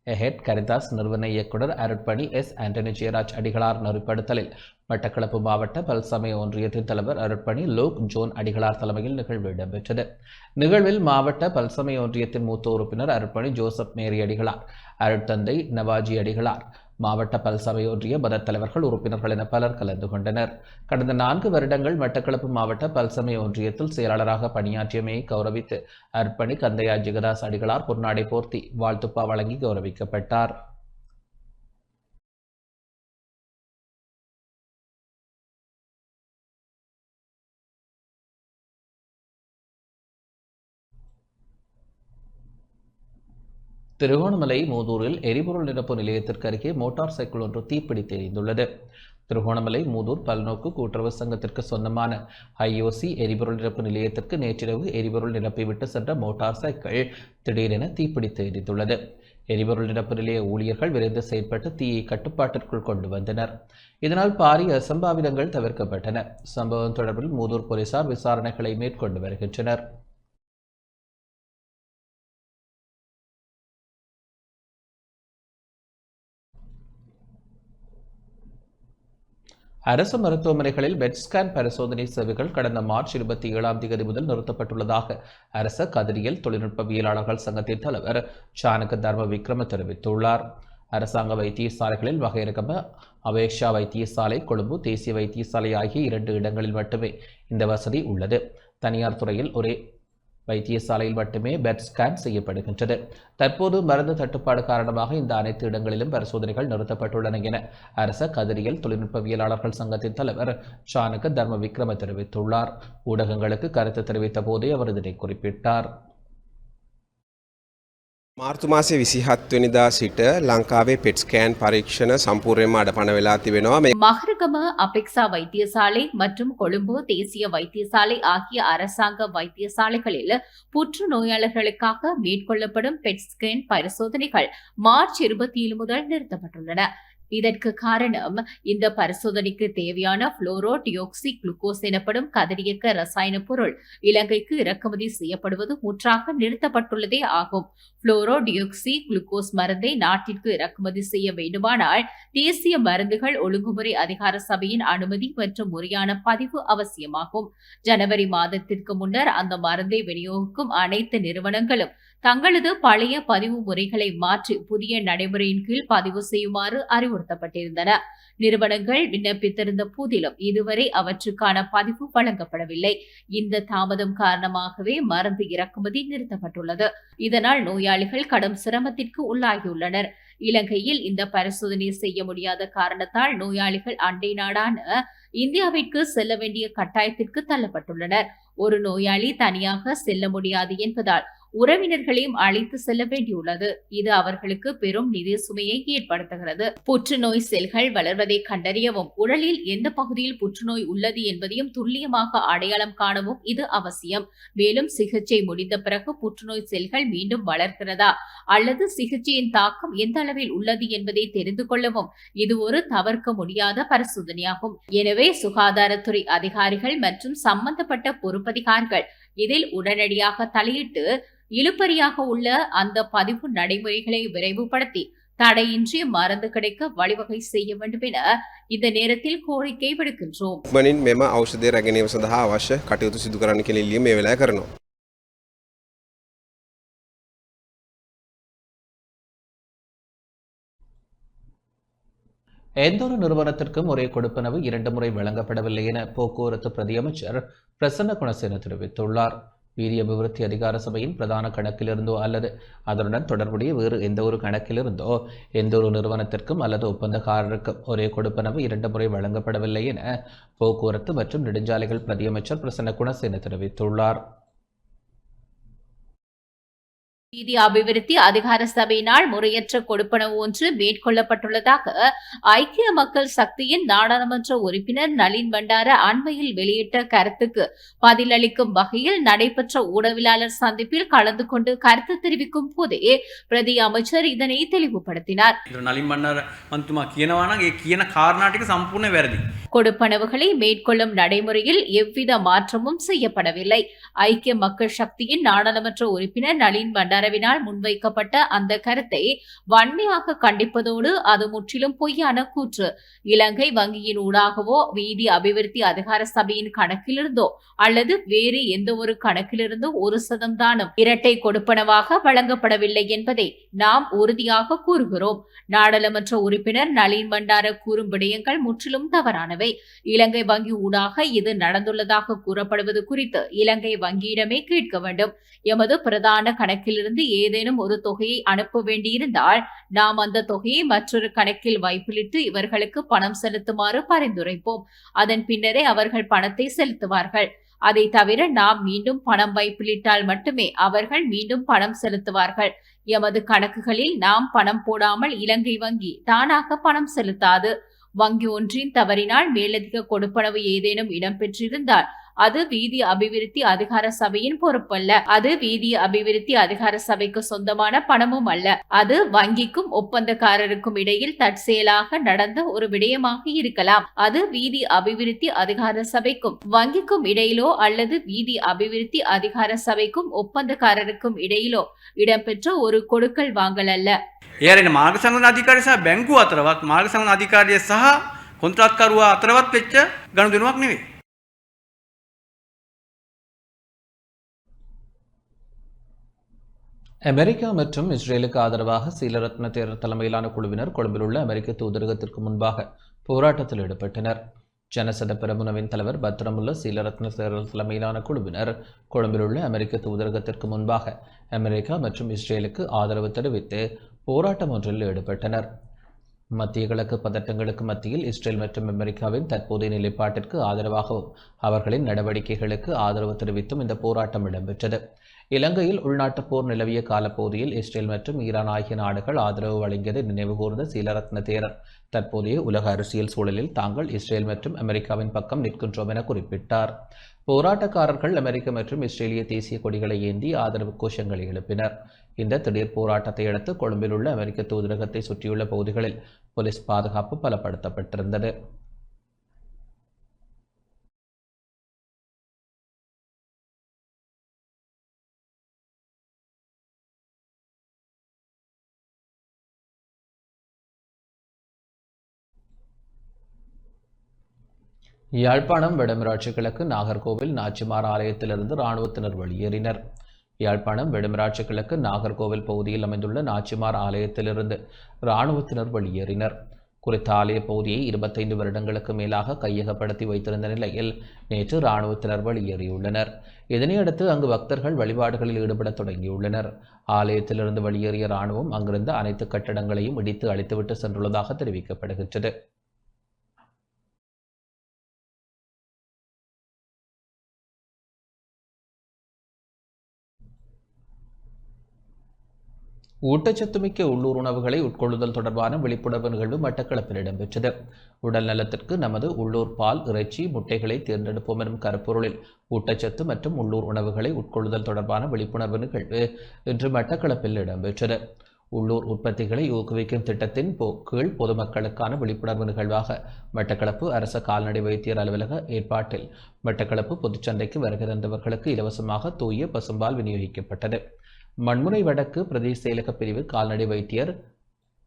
ஹெஹெட் ஹரிதாஸ் நிறுவன இயக்குனர் அருட்பணி ஆண்டனி ஜெயராஜ் அடிகளார் நெறிப்படுத்தலில் மட்டக்களப்பு மாவட்ட பல்சமய ஒன்றியத்தின் தலைவர் அருட்பணி லோக் ஜோன் அடிகளார் தலைமையில் நிகழ்வு இடம்பெற்றது. நிகழ்வில் மாவட்ட பல்சமய ஒன்றியத்தின் மூத்த உறுப்பினர் அருட்பணி ஜோசப் மேரி அடிகளார், அருட்தந்தை நவாஜி அடிகளார், மாவட்ட பல்சமய ஒன்றிய மத தலைவர்கள், உறுப்பினர்கள் என பலர் கலந்து கொண்டனர். கடந்த 4 வருடங்கள் மட்டக்களப்பு மாவட்ட பல்சமய ஒன்றியத்தில் செயலாளராக பணியாற்றியமையை கௌரவித்து அருட்பணி கந்தையா ஜெகதாஸ் அடிகளார் பொன்னாடை போர்த்தி வாழ்த்துப்பா வழங்கி கௌரவிக்கப்பட்டார். திருகோணமலை மூதூரில் எரிபொருள் நிரப்பு நிலையத்திற்கு அருகே மோட்டார் சைக்கிள் ஒன்று தீப்பிடித்து எரிந்துள்ளது. திருகோணமலை மூதூர் பல்நோக்கு கூட்டுறவு சங்கத்திற்கு சொந்தமான IOC எரிபொருள் நிரப்பு நிலையத்திற்கு நேற்றிரவு எரிபொருள் நிரப்பிவிட்டு சென்ற மோட்டார் சைக்கிள் திடீரென தீப்பிடித்து எரிந்துள்ளது. எரிபொருள் நிரப்பு நிலைய ஊழியர்கள் விரைந்து செயல்பட்டு தீயை கட்டுப்பாட்டிற்குள் கொண்டு வந்தனர். இதனால் பாரிய அசம்பாவிதங்கள் தவிர்க்கப்பட்டன. சம்பவம் தொடர்பில் மூதூர் போலீசார் விசாரணைகளை மேற்கொண்டு வருகின்றனர். அரசு மருத்துவமனைகளில் பெட் ஸ்கேன் பரிசோதனை சேவைகள் கடந்த மார்ச் 27 முதல் நிறுத்தப்பட்டுள்ளதாக அரச கதிரியல் தொழில்நுட்பவியலாளர்கள் சங்கத்தின் தலைவர் சானக தர்ம விக்ரம தெரிவித்துள்ளார். அரசாங்க வைத்தியசாலைகளில் வகைரகம அவேஷா வைத்தியசாலை, கொழும்பு தேசிய வைத்தியசாலை ஆகிய 2 இடங்களில் மட்டுமே இந்த வசதி உள்ளது. தனியார் துறையில் ஒரே வைத்தியசாலையில் மட்டுமே பெட் ஸ்கேன் செய்யப்படுகின்றது. தற்போது மருந்து தட்டுப்பாடு காரணமாக இந்த அனைத்து இடங்களிலும் பரிசோதனைகள் நிறுத்தப்பட்டுள்ளன என அரச கதிரியல் தொழில்நுட்பவியலாளர்கள் சங்கத்தின் தலைவர் சானக தர்ம விக்ரம தெரிவித்துள்ளார். ஊடகங்களுக்கு கருத்து தெரிவித்த போதே அவர் இதனை குறிப்பிட்டார். මාර්තු මාසේ 27 වෙනිදා සිට ලංකාවේ පෙට් ස්කෑන් පරීක්ෂණ සම්පූර්ණයෙන්ම අඩපණ වෙලා තිබෙනවා. மஹரகம அபெக்சா வைத்தியசாலை மற்றும் கொழும்பு தேசிய வைத்தியசாலை ஆகிய அரசாங்க வைத்தியசாலைகளில் புற்று நோயாளர்களுக்காக மேற்கொள்ளப்படும் பெட் ஸ்கேன் பரிசோதனைகள் மார்ச் 27 முதல் நிறுத்தப்பட்டுள்ளன. இதற்கு காரணம் இந்த பரிசோதனைக்கு தேவையான புளோரோ டியோக்சி குளுக்கோஸ் எனப்படும் கதிரியக்க ரசாயன பொருள் இலங்கைக்கு இறக்குமதி செய்யப்படுவது முற்றாக நிறுத்தப்பட்டுள்ளதே ஆகும். புளோரோ டியோக்சி குளுக்கோஸ் மருந்தை நாட்டிற்கு இறக்குமதி செய்ய வேண்டுமானால் தேசிய மருந்துகள் ஒழுங்குமுறை அதிகார சபையின் அனுமதி மற்றும் முறையான பதிவு அவசியமாகும். ஜனவரி மாதத்திற்கு முன்னர் அந்த மருந்தை விநியோகிக்கும் அனைத்து நிறுவனங்களும் தங்களது பழைய பதிவு முறைகளை மாற்றி புதிய நடைமுறையின் கீழ் பதிவு செய்யுமாறு அறிவுறுத்தப்பட்டிருந்தன. நிறுவனங்கள் விண்ணப்பித்திருந்த போதிலும் இதுவரை அவற்றுக்கான பதிவு வழங்கப்படவில்லை. இந்த தாமதம் காரணமாகவே மருந்து இறக்குமதி நிறுத்தப்பட்டுள்ளது. இதனால் நோயாளிகள் கடும் சிரமத்திற்கு உள்ளாகியுள்ளனர். இலங்கையில் இந்த பரிசோதனை செய்ய முடியாத காரணத்தால் நோயாளிகள் அண்டை நாடான இந்தியாவிற்கு செல்ல வேண்டிய கட்டாயத்திற்கு தள்ளப்பட்டுள்ளனர். ஒரு நோயாளி தனியாக செல்ல முடியாது என்பதால் உறவினர்களையும் அழைத்து செல்ல வேண்டியுள்ளது. இது அவர்களுக்கு பெரும் நிதி சுமையை ஏற்படுத்துகிறது. புற்றுநோய் செல்கள் வளர்வதை கண்டறியவும் உடலில் எந்த பகுதியில் புற்றுநோய் உள்ளது என்பதையும் துல்லியமாக அடையாளம் காணவும் இது அவசியம். மேலும் சிகிச்சை முடிந்த பிறகு புற்றுநோய் செல்கள் மீண்டும் வளர்கிறதா அல்லது சிகிச்சையின் தாக்கம் எந்த அளவில் உள்ளது என்பதை தெரிந்து கொள்ளவும் இது ஒரு தவிர்க்க முடியாத பரிசோதனையாகும். எனவே சுகாதாரத்துறை அதிகாரிகள் மற்றும் சம்பந்தப்பட்ட பொறுப்பதிகாரிகள் இதில் உடனடியாக தலையிட்டு இழுபறியாக உள்ள அந்த பதிவு நடைமுறைகளை விரைவுபடுத்தி தடையின்றி மருந்து கிடைக்க வழிவகை செய்ய வேண்டும் என இந்த நேரத்தில் கோரிக்கை விடுக்கின்றோம். ඉක්මනින් මෙම ඖෂධය රැගෙනීම සඳහා අවශ්‍ය කටයුතු සිදු කරන්න කියලා ඉල්ලීම මේ වෙලාවේ කරනවා. எந்தொரு நிறுவனத்திற்கும் ஒரே கொடுப்பனவு 2 முறை வழங்கப்படவில்லை என போக்குவரத்து பிரதியமைச்சர் பிரசன்ன குணசேன தெரிவித்துள்ளார். வீதி அபிவிருத்தி அதிகார சபையின் பிரதான கணக்கிலிருந்தோ அல்லது அதனுடன் தொடர்புடைய வேறு எந்த ஒரு கணக்கிலிருந்தோ எந்த ஒரு நிறுவனத்திற்கும் அல்லது ஒப்பந்தக்காரருக்கும் ஒரே கொடுப்பனவு 2 முறை வழங்கப்படவில்லை என போக்குவரத்து மற்றும் நெடுஞ்சாலைகள் பிரதியமைச்சர் பிரசன்ன குணசேன தெரிவித்துள்ளார். வீதி அபிவிருத்தி அதிகார சபையினால் முறையற்ற கொடுப்பனவு ஒன்று மேற்கொள்ளப்பட்டுள்ளதாக ஐக்கிய மக்கள் சக்தியின் நாடாளுமன்ற உறுப்பினர் நளின் பண்டார அண்மையில் வெளியிட்ட கருத்துக்கு பதிலளிக்கும் வகையில் நடைபெற்ற ஊடகவியலாளர் சந்திப்பில் கலந்து கொண்டு கருத்து தெரிவிக்கும் போதே பிரதி அமைச்சர் இதனை தெளிவுபடுத்தினார். නලින් බණ්ඩාර මන්තුමා කියනවා නම් ඒ කියන කාරණා ටික සම්පූර්ණ වැරදි. கொடுப்பனவுகளை மேற்கொள்ளும் நடைமுறையில் எவ்வித மாற்றமும் செய்யப்படவில்லை. ஐக்கிய மக்கள் சக்தியின் நாடாளுமன்ற உறுப்பினர் நளின் பண்டாரவினால் முன்வைக்கப்பட்ட அந்த கருத்தை வன்மையாக கண்டிப்பதோடு அது முற்றிலும் பொய்யான கூற்று. இலங்கை வங்கியின் ஊடாகவோ வீதி அபிவிருத்தி அதிகார சபையின் கணக்கிலிருந்தோ அல்லது வேறு எந்த ஒரு கணக்கிலிருந்தோ 1% தானும் இரட்டை கொடுப்பனவாக வழங்கப்படவில்லை என்பதை நாம் உறுதியாக கூறுகிறோம். நாடாளுமன்ற உறுப்பினர் நளின் பண்டார கூறும் விடயங்கள் முற்றிலும் தவறானவை. இலங்கை வங்கி ஊடாக இது நடந்துள்ளதாக கூறப்படுவது குறித்து இலங்கை வங்கியிடமே கேட்க வேண்டும். எமது பிரதான கணக்கிலிருந்து ஏதேனும் ஒரு தொகையை அனுப்ப வேண்டியிருந்தால் நாம் அந்த தொகையை மற்றொரு கணக்கில் வைப்பிலிட்டு இவர்களுக்கு பணம் செலுத்துமாறு பரிந்துரைப்போம். அதன் பின்னரே அவர்கள் பணத்தை செலுத்துவார்கள். அதை தவிர நாம் மீண்டும் பணம் வைப்பிலிட்டால் மட்டுமே அவர்கள் மீண்டும் பணம் செலுத்துவார்கள். எமது கணக்குகளில் நாம் பணம் போடாமல் இலங்கை வங்கி தானாக பணம் செலுத்தாது. வங்கி ஒன்றின் தவறினால் மேலதிக கொடுப்பனவு ஏதேனும் இடம்பெற்றிருந்தால் அது வீதி அபிவிருத்தி அதிகார சபையின் பொறுப்பல்ல. அது வீதி அபிவிருத்தி அதிகார சபைக்கு சொந்தமான பணமும் அல்ல. அது வங்கிக்கும் ஒப்பந்தக்காரருக்கும் இடையில் தற்செயலாக நடந்த ஒரு விடயமாக இருக்கலாம். அது வீதி அபிவிருத்தி அதிகார சபைக்கும் வங்கிக்கும் இடையிலோ அல்லது வீதி அபிவிருத்தி அதிகார சபைக்கும் ஒப்பந்தக்காரருக்கும் இடையிலோ இடம்பெற்ற ஒரு கொடுக்கல் வாங்கல் அல்ல. ඒරෙන මාර්ග සංවර්ධන අධිකාරිය සහ බැංකුව අතරවත් මාර්ග සංවර්ධන අධිකාරිය සහ කොන්ත්‍රාත්කරුවා අතරවත් වෙච්ච ගනුදෙනුවක් නෙවෙයි. அமெரிக்கா மற்றும் இஸ்ரேலுக்கு ஆதரவாக சீலரத்ன தேரர் தலைமையிலான குழுவினர் கொழும்பில் உள்ள அமெரிக்க தூதரகத்திற்கு முன்பாக போராட்டத்தில் ஈடுபட்டனர். ஜனசத பெரமுனவின் தலைவர் பத்ரமுல்ல சீலரத்ன தேரர் தலைமையிலான குழுவினர் கொழும்பில் உள்ள அமெரிக்க தூதரகத்திற்கு முன்பாக அமெரிக்கா மற்றும் இஸ்ரேலுக்கு ஆதரவு தெரிவித்து போராட்டம் ஒன்றில் ஈடுபட்டனர். மத்திய கிழக்கு பதட்டங்களுக்கு மத்தியில் இஸ்ரேல் மற்றும் அமெரிக்காவின் தற்போதைய நிலைப்பாட்டிற்கு ஆதரவாகவும் அவர்களின் நடவடிக்கைகளுக்கு ஆதரவு தெரிவித்தும் இந்த போராட்டம் இடம்பெற்றது. இலங்கையில் உள்நாட்டு போர் நிலவிய காலப்பகுதியில் இஸ்ரேல் மற்றும் ஈரான் ஆகிய நாடுகள் ஆதரவு வழங்கியதை நினைவுகூர்ந்த சீலரத்ன தேரர் தற்போதைய உலக அரசியல் சூழலில் தாங்கள் இஸ்ரேல் மற்றும் அமெரிக்காவின் பக்கம் நிற்கின்றோம் என குறிப்பிட்டார். போராட்டக்காரர்கள் அமெரிக்க மற்றும் இஸ்ரேலிய தேசிய கொடிகளை ஏந்தி ஆதரவு கோஷங்களை எழுப்பினர். இந்த திடீர் போராட்டத்தை அடுத்து கொழும்பில் உள்ள அமெரிக்க தூதரகத்தை சுற்றியுள்ள பகுதிகளில் போலீஸ் பாதுகாப்பு பலப்படுத்தப்பட்டிருந்தது. யாழ்ப்பாணம் வடமராட்சி கிழக்கு நாகர்கோவில் நாச்சிமார் ஆலயத்திலிருந்து இராணுவத்தினர் வெளியேறினர். யாழ்ப்பாணம் வடமராட்சி கிழக்கு நாகர்கோவில் பகுதியில் அமைந்துள்ள நாச்சிமார் ஆலயத்திலிருந்து இராணுவத்தினர் வெளியேறினர். குறித்த ஆலய பகுதியை 25 வருடங்களுக்கு மேலாக கையகப்படுத்தி வைத்திருந்த நிலையில் நேற்று இராணுவத்தினர் வெளியேறியுள்ளனர். இதனையடுத்து அங்கு பக்தர்கள் வழிபாடுகளில் ஈடுபட தொடங்கியுள்ளனர். ஆலயத்திலிருந்து வெளியேறிய இராணுவம் அங்கிருந்த அனைத்து கட்டடங்களையும் இடித்து அழித்துவிட்டு சென்றுள்ளதாக தெரிவிக்கப்படுகின்றது. ஊட்டச்சத்துமிக்க உள்ளூர் உணவுகளை உட்கொள்ளுதல் தொடர்பான விழிப்புணர்வு நிகழ்வு மட்டக்களப்பில் இடம்பெற்றது. உடல் நலத்திற்கு நமது உள்ளூர் பால், இறைச்சி, முட்டைகளை தேர்ந்தெடுப்போம் எனும் கருப்பொருளில் ஊட்டச்சத்து மற்றும் உள்ளூர் உணவுகளை உட்கொள்ளுதல் தொடர்பான விழிப்புணர்வு நிகழ்வு இன்று மட்டக்களப்பில் இடம்பெற்றது. உள்ளூர் உற்பத்திகளை ஊக்குவிக்கும் திட்டத்தின் கீழ் பொதுமக்களுக்கான விழிப்புணர்வு நிகழ்வாக மட்டக்களப்பு அரச கால்நடை வைத்தியர் அலுவலக ஏற்பாட்டில் மட்டக்களப்பு பொதுச்சந்தைக்கு வருகை தந்தவர்களுக்கு இலவசமாக தூய பசும்பால் விநியோகிக்கப்பட்டது. மண்முனை வடக்கு பிரதேச செயலக பிரிவு கால்நடை வைத்தியர்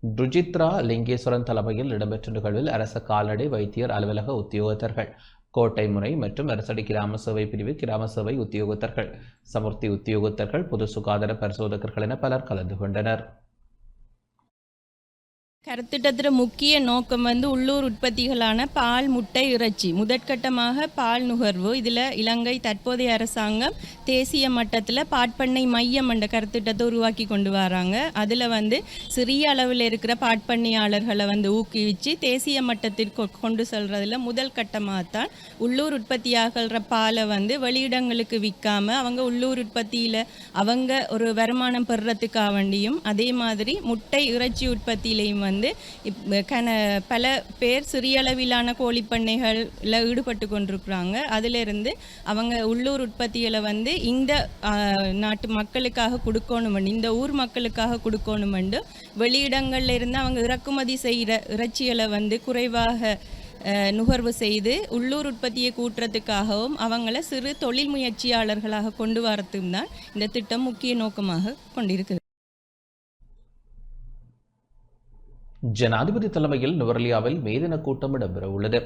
ருஜித்ரா லிங்கேஸ்வரன் தலைமையில் இடம்பெற்ற நிகழ்வில் அரச கால்நடை வைத்தியர் அலுவலக உத்தியோகத்தர்கள், கோட்டை முனை மற்றும் அரசடி கிராம சேவை பிரிவு கிராம சேவை உத்தியோகத்தர்கள், சமுர்த்தி உத்தியோகத்தர்கள், பொது சுகாதார பரிசோதகர்கள் என பலர் கலந்து கொண்டனர். கருத்திட்டத்தில் முக்கிய நோக்கம் உள்ளூர் உற்பத்திகளான பால், முட்டை, இறைச்சி. முதற்கட்டமாக பால் நுகர்வு. இதில் இலங்கை தற்போதைய அரசாங்கம் தேசிய மட்டத்தில் பாட்பண்ணை மையம் என்ற கருத்திட்டத்தை உருவாக்கி கொண்டு வராங்க. அதில் சிறிய அளவில் இருக்கிற பாட்பண்ணையாளர்களை ஊக்குவிச்சு தேசிய மட்டத்திற்கு கொண்டு செல்றதுல முதல் கட்டமாகத்தான் உள்ளூர் உற்பத்தியாகிற பாலை வெளியிடங்களுக்கு விற்காம அவங்க உள்ளூர் உற்பத்தியில் அவங்க ஒரு வருமானம் பெறுறதுக்காக வேண்டியும், அதே மாதிரி முட்டை, இறைச்சி உற்பத்தியிலையும் பல பேர் சிறிய அளவிலான கோழிப்பண்ணைகளில் ஈடுபட்டு கொண்டிருக்கிறாங்க. அதிலிருந்து அவங்க உள்ளூர் உற்பத்திகளை இந்த நாட்டு மக்களுக்காக கொடுக்கணும், இந்த ஊர் மக்களுக்காக கொடுக்கணும். வெளியிடங்கள்ல இருந்து அவங்க இறக்குமதி செய்கிற இறைச்சிகளை குறைவாக நுகர்வு செய்து உள்ளூர் உற்பத்தியை கூட்டுறதுக்காகவும் அவங்கள சிறு தொழில் முயற்சியாளர்களாக கொண்டு வரதும் தான் இந்த திட்டம் முக்கிய நோக்கமாக கொண்டிருக்குது. ஜனாதிபதி தலைமையில் நுவரெலியாவில் மேதின கூட்டம் இடம்பெற உள்ளது.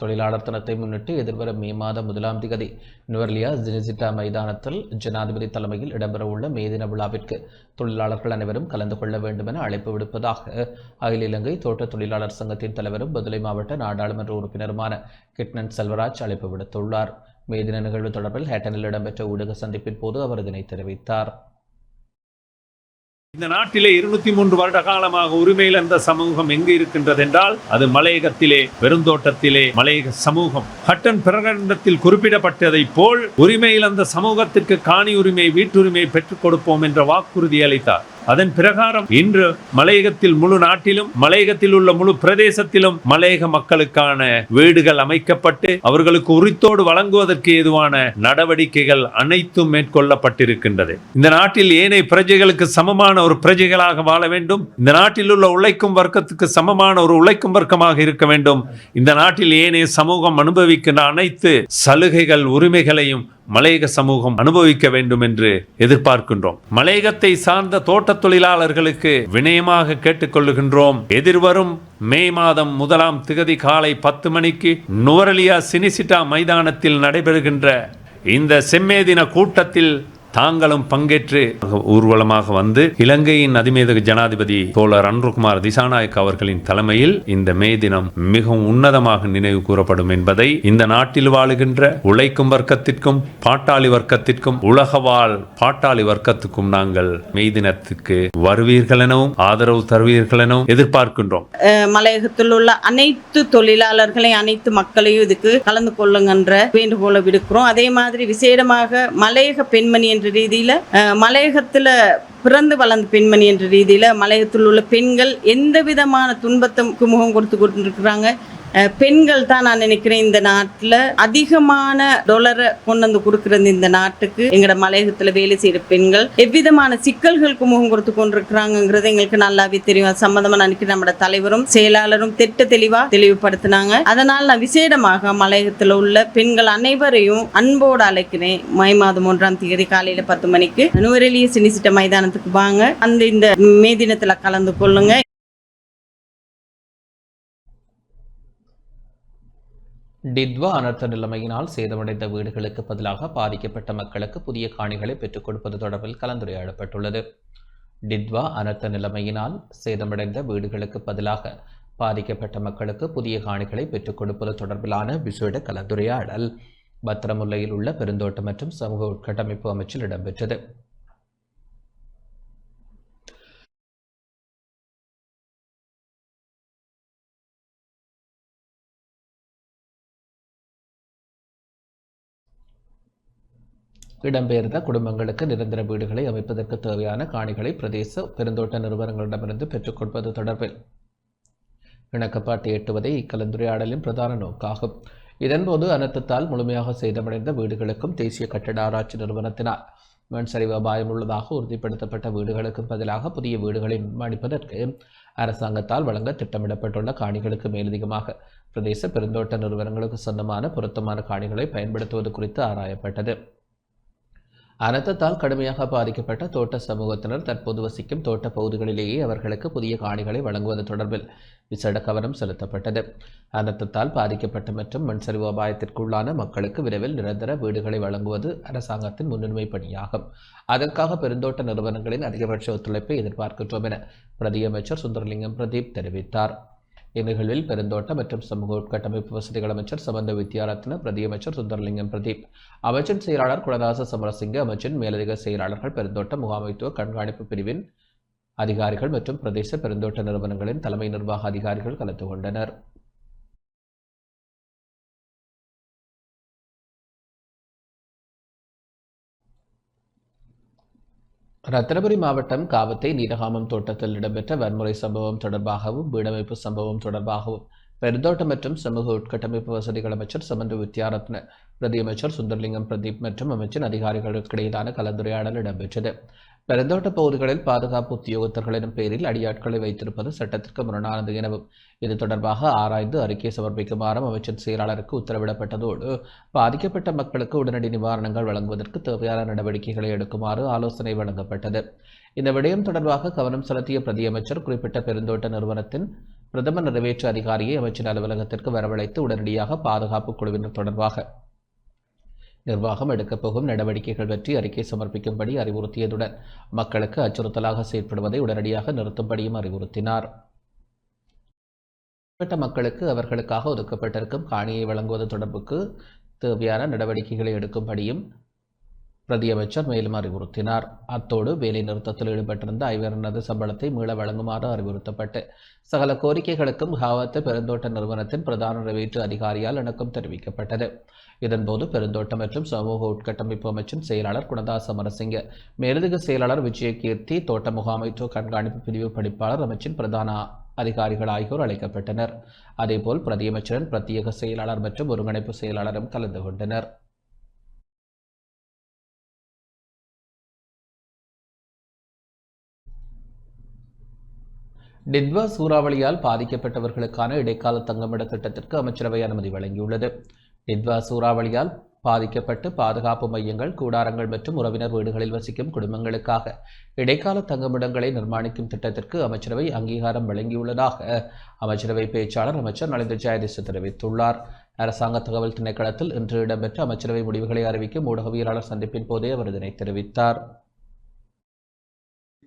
தொழிலாளர் தினத்தை முன்னிட்டு எதிர்வரும் மே மாதம் 1ஆம் தேதி நுவரெலியா ஜினிசிட்டா மைதானத்தில் ஜனாதிபதி தலைமையில் இடம்பெறவுள்ள மேதின விழாவிற்கு தொழிலாளர்கள் அனைவரும் கலந்து கொள்ள வேண்டும் என அழைப்பு விடுப்பதாக அகில இலங்கை தோட்ட தொழிலாளர் சங்கத்தின் தலைவரும் பதுளை மாவட்ட நாடாளுமன்ற உறுப்பினருமான கிட்னன் செல்வராஜ் அழைப்பு விடுத்துள்ளார். மேதின நிகழ்வு தொடர்பில் ஹேட்டனில் இடம்பெற்ற ஊடக சந்திப்பின் போது அவர் இதனை தெரிவித்தார். இந்த நாட்டிலே 203 வருட காலமாக உரிமையில் அந்த சமூகம் எங்கு இருக்கின்றது என்றால் அது மலையகத்திலே, பெருந்தோட்டத்திலே மலையக சமூகம். ஹட்டன் பிரகடனத்தில் குறிப்பிடப்பட்டதை போல் உரிமையில் அந்த சமூகத்திற்கு காணி உரிமை, வீட்டுரிமை பெற்றுக் கொடுப்போம் என்ற வாக்குறுதி அளித்தார். அதன் பிரகாரம் இன்று மலையகத்தில் முழு நாட்டிலும், மலையகத்தில் உள்ள முழு பிரதேசத்திலும் மலையக மக்களுக்கான வீடுகள் அமைக்கப்பட்டு அவர்களுக்கு உரித்தோடு வழங்குவதற்கு ஏதுவான நடவடிக்கைகள் அனைத்தும் மேற்கொள்ளப்பட்டிருக்கின்றது. இந்த நாட்டில் ஏனைய பிரஜைகளுக்கு சமமான ஒரு பிரஜைகளாக வாழ வேண்டும். இந்த நாட்டில் உள்ள உழைக்கும் வர்க்கத்துக்கு சமமான ஒரு உழைக்கும் வர்க்கமாக இருக்க வேண்டும். இந்த நாட்டில் ஏனைய சமூகம் அனுபவிக்கின்ற அனைத்து சலுகைகள், உரிமைகளையும் மலையக சமூகம் அனுபவிக்க வேண்டும் என்று எதிர்பார்க்கின்றோம். மலையகத்தை சார்ந்த தோட்ட தொழிலாளர்களுக்கு வினயமாக கேட்டுக்கொள்ளுகின்றோம். எதிர்வரும் மே மாதம் 1ஆம் தேதி காலை 10 மணிக்கு நுவரெலியா சினிசிட்டா மைதானத்தில் நடைபெறுகின்ற இந்த செம்மேதின கூட்டத்தில் தாங்களும் பங்கேற்று ஊர்வலமாக வந்து இலங்கையின் அதிமேதக ஜனாதிபதி தோழர் அன்ருகுமார் திசாநாயக் அவர்களின் தலைமையில் இந்த மே தினம் மிகவும் உன்னதமாக நினைவு கூறப்படும் என்பதை இந்த நாட்டில் வாழுகின்ற உழைக்கும் வர்க்கத்திற்கும் பாட்டாளி வர்க்கத்திற்கும் உலக வாழ் பாட்டாளி வர்க்கத்துக்கும் நாங்கள் மே தினத்துக்கு வருவீர்கள் எனவும் ஆதரவு தருவீர்கள் எனவும் எதிர்பார்க்கின்றோம். மலையகத்தில் உள்ள அனைத்து தொழிலாளர்களை, அனைத்து மக்களையும் இதுக்கு கலந்து கொள்ளுங்கன்ற வேண்டுகோளை விடுக்கிறோம். அதே மாதிரி விசேடமாக மலையக பெண்மணி என்ற ரீதியில, மலையகத்துல பிறந்து வளர்ந்த பெண்மணி என்ற ரீதியில மலையகத்தில் உள்ள பெண்கள் எந்த விதமான துன்பத்துக்கு முகம் கொடுத்து கொண்டிருக்கிறாங்க. பெண்கள் தான் நான் நினைக்கிறேன் இந்த நாட்டில் அதிகமான டாலரை கொண்டு வந்து கொடுக்கறது. இந்த நாட்டுக்கு எங்களோட மலையகத்தில் வேலை செய்கிற பெண்கள் எவ்விதமான சிக்கல்களுக்கு முகம் கொடுத்து கொண்டிருக்கிறாங்கிறது எங்களுக்கு நல்லாவே தெரியும். அது சம்பந்தமாக நினைக்கிறேன் நம்மளோட தலைவரும் செயலாளரும் தெளிவுபடுத்தினாங்க. அதனால் நான் விசேடமாக மலையகத்தில் உள்ள பெண்கள் அனைவரையும் அன்போடு அழைக்கிறேன். மே மாதம் 1ஆம் தேதி காலையில் 10 மணிக்கு நுவரெலியா சினிசிட்ட மைதானத்துக்கு வாங்க. இந்த மே தினத்தில் கலந்து கொள்ளுங்க. டிட்வா அனர்த்த நிலைமையினால் சேதமடைந்த வீடுகளுக்கு பதிலாக பாதிக்கப்பட்ட மக்களுக்கு புதிய காணிகளை பெற்றுக் கொடுப்பது தொடர்பில் கலந்துரையாடப்பட்டுள்ளது. டிட்வா அனர்த்த நிலைமையினால் சேதமடைந்த வீடுகளுக்கு பதிலாக பாதிக்கப்பட்ட மக்களுக்கு புதிய காணிகளை பெற்றுக் கொடுப்பது தொடர்பிலான விசேட கலந்துரையாடல் பத்திரமுல்லையில் உள்ள பெருந்தோட்டம் மற்றும் சமூக உட்கட்டமைப்பு அமைச்சில் இடம்பெற்றது. இடம்பெயர்ந்த குடும்பங்களுக்கு நிரந்தர வீடுகளை அமைப்பதற்கு தேவையான காணிகளை பிரதேச பெருந்தோட்ட நிறுவனங்களிடமிருந்து பெற்றுக்கொள்வது தொடர்பில் இணக்கப்பாட்டை எட்டுவதே இக்கலந்துரையாடலின் பிரதான நோக்காகும். இதன்போது அனர்த்தத்தால் முழுமையாக சேதமடைந்த வீடுகளுக்கும் தேசிய கட்டட ஆராய்ச்சி நிறுவனத்தினால் மண் சரிவு அபாயம் உள்ளதாக உறுதிப்படுத்தப்பட்ட வீடுகளுக்கு பதிலாக புதிய வீடுகளை நிர்மாணிப்பதற்கு அரசாங்கத்தால் வழங்க திட்டமிடப்பட்டுள்ள காணிகளுக்கு மேலதிகமாக பிரதேச பெருந்தோட்ட நிறுவனங்களுக்கு சொந்தமான பொருத்தமான காணிகளை பயன்படுத்துவது குறித்து ஆராயப்பட்டது. அனர்த்தத்தால் கடுமையாக பாதிக்கப்பட்ட தோட்ட சமூகத்தினர் தற்போது வசிக்கும் தோட்ட பகுதிகளிலேயே அவர்களுக்கு புதிய காணிகளை வழங்குவது தொடர்பில் விசேட கவனம் செலுத்தப்பட்டது. அனர்த்தத்தால் பாதிக்கப்பட்ட மற்றும் மண் சரிவு அபாயத்திற்குள்ளான மக்களுக்கு விரைவில் நிரந்தர வீடுகளை வழங்குவது அரசாங்கத்தின் முன்னுரிமை பணியாகும். அதற்காக பெருந்தோட்ட நிறுவனங்களின் அதிகபட்ச ஒத்துழைப்பை எதிர்பார்க்கின்றோம் என பிரதியமைச்சர் சுந்தரலிங்கம் பிரதீப் தெரிவித்தார். இந்நிகழ்வில் பெருந்தோட்ட மற்றும் சமூக உட்கட்டமைப்பு வசதிகள் அமைச்சர் சம்பந்த வித்யாரத்ன, பிரதியமைச்சர் சுந்தரலிங்கம் பிரதீப், அமைச்சின் செயலாளர் குணதாச சமரசிங்க, அமைச்சின் மேலதிக செயலாளர்கள், பெருந்தோட்ட முகாமைத்துவ கண்காணிப்பு பிரிவின் அதிகாரிகள் மற்றும் பிரதேச பெருந்தோட்ட நிறுவனங்களின் தலைமை நிர்வாக அதிகாரிகள் கலந்து கொண்டனர். ரத்தினபுரி மாவட்டம் காவத்தை நீலகாமம் தோட்டத்தில் இடம்பெற்ற வன்முறை சம்பவம் தொடர்பாகவும் வீடமைப்பு சம்பவம் தொடர்பாகவும் பெருந்தோட்டம் மற்றும் சமூக உட்கட்டமைப்பு வசதிகள் அமைச்சர் சமந்த வித்யாரத்ன, பிரதியமைச்சர் சுந்தரலிங்கம் பிரதீப் மற்றும் அமைச்சின் அதிகாரிகளுக்கு இடையிலான கலந்துரையாடல் இடம்பெற்றது. பெருந்தோட்ட பகுதிகளில் பாதுகாப்பு உத்தியோகத்தர்களின் பேரில் அடியாட்களை வைத்திருப்பது சட்டத்திற்கு முரணானது எனவும் இது தொடர்பாக ஆராய்ந்து அறிக்கை சமர்ப்பிக்குமாறும் அமைச்சின் செயலாளருக்கு உத்தரவிடப்பட்டதோடு பாதிக்கப்பட்ட மக்களுக்கு உடனடி நிவாரணங்கள் வழங்குவதற்கு தேவையான நடவடிக்கைகளை எடுக்குமாறு ஆலோசனை வழங்கப்பட்டது. இந்த விடயம் தொடர்பாக கவனம் செலுத்திய பிரதியமைச்சர் குறிப்பிட்ட பெருந்தோட்ட நிறுவனத்தின் பிரதம நிறைவேற்று அதிகாரியை அமைச்சின் அலுவலகத்திற்கு வரவழைத்து உடனடியாக பாதுகாப்பு குழுவினர் தொடர்பாக நிர்வாகம் எடுக்கப் போகும் நடவடிக்கைகள் பற்றி அறிக்கை சமர்ப்பிக்கும்படி அறிவுறுத்தியதுடன் மக்களுக்கு அச்சுறுத்தலாக செயற்படுவதை உடனடியாக நிறுத்தும்படியும் அறிவுறுத்தினார். மக்களுக்கு அவர்களுக்காக ஒதுக்கப்பட்டிருக்கும் காணியை வழங்குவது தொடர்புக்கு தேவையான நடவடிக்கைகளை எடுக்கும்படியும் பிரதியமைச்சர் மேலும் அறிவுறுத்தினார். அத்தோடு வேலை நிறுத்தத்தில் ஈடுபட்டிருந்த 5 சம்பளத்தை மீள வழங்குமாறு அறிவுறுத்தப்பட்டு சகல கோரிக்கைகளுக்கும் காவத்த பெருந்தோட்ட நிறுவனத்தின் பிரதான நிறைவேற்று அதிகாரியால் இணக்கம் தெரிவிக்கப்பட்டது. இதன்போது பெருந்தோட்ட மற்றும் சமூக உட்கட்டமைப்பு அமைச்சின் செயலாளர் குணதாஸ் சமரசிங்க, மேலதிக செயலாளர் விஜயகீர்த்தி, தோட்ட முகாமைத்துவ கண்காணிப்பு பிரிவு படிப்பாளர், அமைச்சின் பிரதான அதிகாரிகள் ஆகியோர் அழைக்கப்பட்டனர். அதேபோல் பிரதியமைச்சரின் பிரத்யேக செயலாளர் மற்றும் ஒருங்கிணைப்பு செயலாளரும் கலந்து கொண்டனர். டிட்வா சூறாவளியால் பாதிக்கப்பட்டவர்களுக்கான இடைக்கால தங்குமிட திட்டத்திற்கு அமைச்சரவை அனுமதி வழங்கியுள்ளது. டிட்வா சூறாவளியால் பாதிக்கப்பட்டு பாதுகாப்பு மையங்கள், கூடாரங்கள் மற்றும் உறவினர் வீடுகளில் வசிக்கும் குடும்பங்களுக்காக இடைக்கால தங்குமிடங்களை நிர்மாணிக்கும் திட்டத்திற்கு அமைச்சரவை அங்கீகாரம் வழங்கியுள்ளதாக அமைச்சரவை பேச்சாளர் அமைச்சர் நலிந்த ஜெயதிச தெரிவித்துள்ளார். அரசாங்க தகவல் திணைக்களத்தில் இன்று இடம்பெற்ற அமைச்சரவை முடிவுகளை அறிவிக்கும் ஊடகவியலாளர் சந்திப்பின் போதே அவர் இதனை தெரிவித்தார்.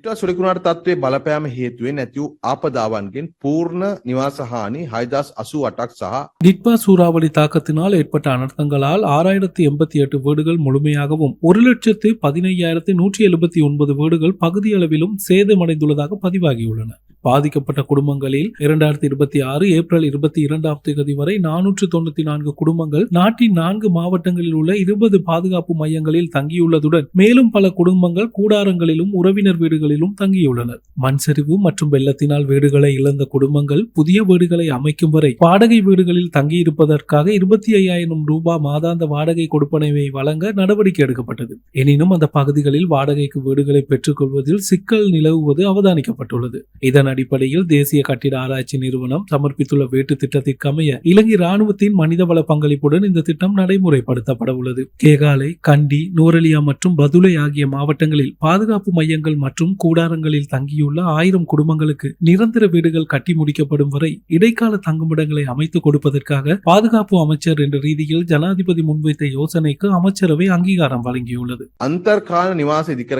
සුරිකුණාට තත්ත්වයේ බලපෑම හේතුවෙන් ඇති වූ ආපදාවන්ගෙන් පූර්ණ නිවාස හානි 6088ක් සහ டிட்வா சூறாவளி தாக்கத்தினால் ஏற்பட்ட அனர்த்தங்களால் 6088 வீடுகள் முழுமையாகவும் 1,15,179 வீடுகள் பகுதியளவிலும் சேதமடைந்துள்ளதாக பதிவாகியுள்ளன. பாதிக்கப்பட்ட குடும்பங்களில் 2026 ஏப்ரல் 22 வரை 494 குடும்பங்கள் நாட்டின் 4 மாவட்டங்களில் உள்ள 20 பாதுகாப்பு மையங்களில் தங்கியுள்ளதுடன் மேலும் பல குடும்பங்கள் கூடாரங்களிலும் உறவினர் வீடுகளிலும் தங்கியுள்ளனர். மண் சரிவு மற்றும் வெள்ளத்தினால் வீடுகளை இழந்த குடும்பங்கள் புதிய வீடுகளை அமைக்கும் வரை வாடகை வீடுகளில் தங்கியிருப்பதற்காக 25,000 ரூபாய் மாதாந்த வாடகை கொடுப்பனவை வழங்க நடவடிக்கை எடுக்கப்பட்டது. எனினும் அந்த பகுதிகளில் வாடகைக்கு வீடுகளை பெற்றுக் கொள்வதில் சிக்கல் நிலவுவது அவதானிக்கப்பட்டுள்ளது. இதன் அடிப்படையில் தேசிய கட்டிட ஆராய்ச்சி நிறுவனம் சமர்ப்பித்துள்ள வீட்டு திட்டத்திற்கு அமைய இலங்கை ராணுவத்தின் மனிதவள பங்களிப்புடன் இந்த திட்டம் நடைமுறைப்படுத்தப்பட உள்ளது. கேகாலை, கண்டி, நூரலியா மற்றும் பதுளை ஆகிய மாவட்டங்களில் பாதுகாப்பு மையங்கள் மற்றும் கூடாரங்களில் தங்கியுள்ள 1000 குடும்பங்களுக்கு நிரந்தர வீடுகள் கட்டி முடிக்கப்படும் வரை இடைக்கால தங்குமிடங்களை அமைத்துக் கொடுப்பதற்காக பாதுகாப்பு அமைச்சர் என்ற ரீதியில் ஜனாதிபதி முன்வைத்த யோசனைக்கு அமைச்சரவை அங்கீகாரம் வழங்கியுள்ளது. අන්තර්කාල නිවාස ඉදිකර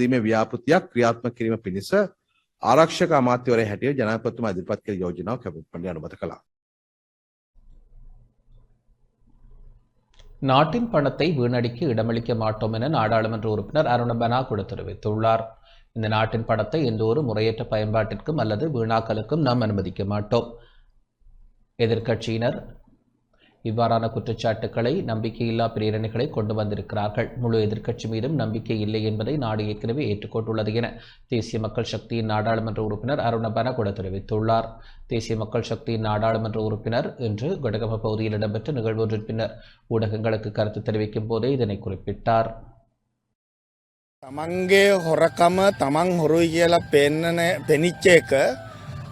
දීමේ ව්‍යාපෘතියක් ක්‍රියාත්මක කිරීම පිණිස ආරක්ෂක අමාත්‍යවරයා හැටියට ජනාධිපතිතුමා ඉදිරිපත් කළ යෝජනාව කැබිනට් මණ්ඩලය අනුමත කළා. நாட்டின் பணத்தை வீணடிக்க இடமளிக்க மாட்டோம் என நாடாளுமன்ற உறுப்பினர் அருண பனாகுட தெரிவித்துள்ளார். இந்த நாட்டின் பணத்தை எந்த ஒரு முறையற்ற பயன்பாட்டிற்கும் அல்லது வீணாக்கலுக்கும் நாம் அனுமதிக்க மாட்டோம். இவ்வாறான குற்றச்சாட்டுக்களை நம்பிக்கையில்லா பிரேரணைகளை கொண்டு வந்திருக்கிறார்கள். முழு எதிர்க்கட்சி மீதும் நம்பிக்கை இல்லை என்பதை நாடு ஏற்கனவே ஏற்றுக்கொண்டுள்ளது என தேசிய மக்கள் சக்தியின் நாடாளுமன்ற உறுப்பினர் அருண பனகொட தெரிவித்துள்ளார். தேசிய மக்கள் சக்தியின் நாடாளுமன்ற உறுப்பினர் இன்று கொடகம பகுதியில் இடம்பெற்ற நிகழ்வொன்றின் பின்னர் ஊடகங்களுக்கு கருத்து தெரிவிக்கும் போதே இதனை குறிப்பிட்டார். තමන්ගේ හොරකම තමන් හොරුයි කියලා පෙනිච්ච එක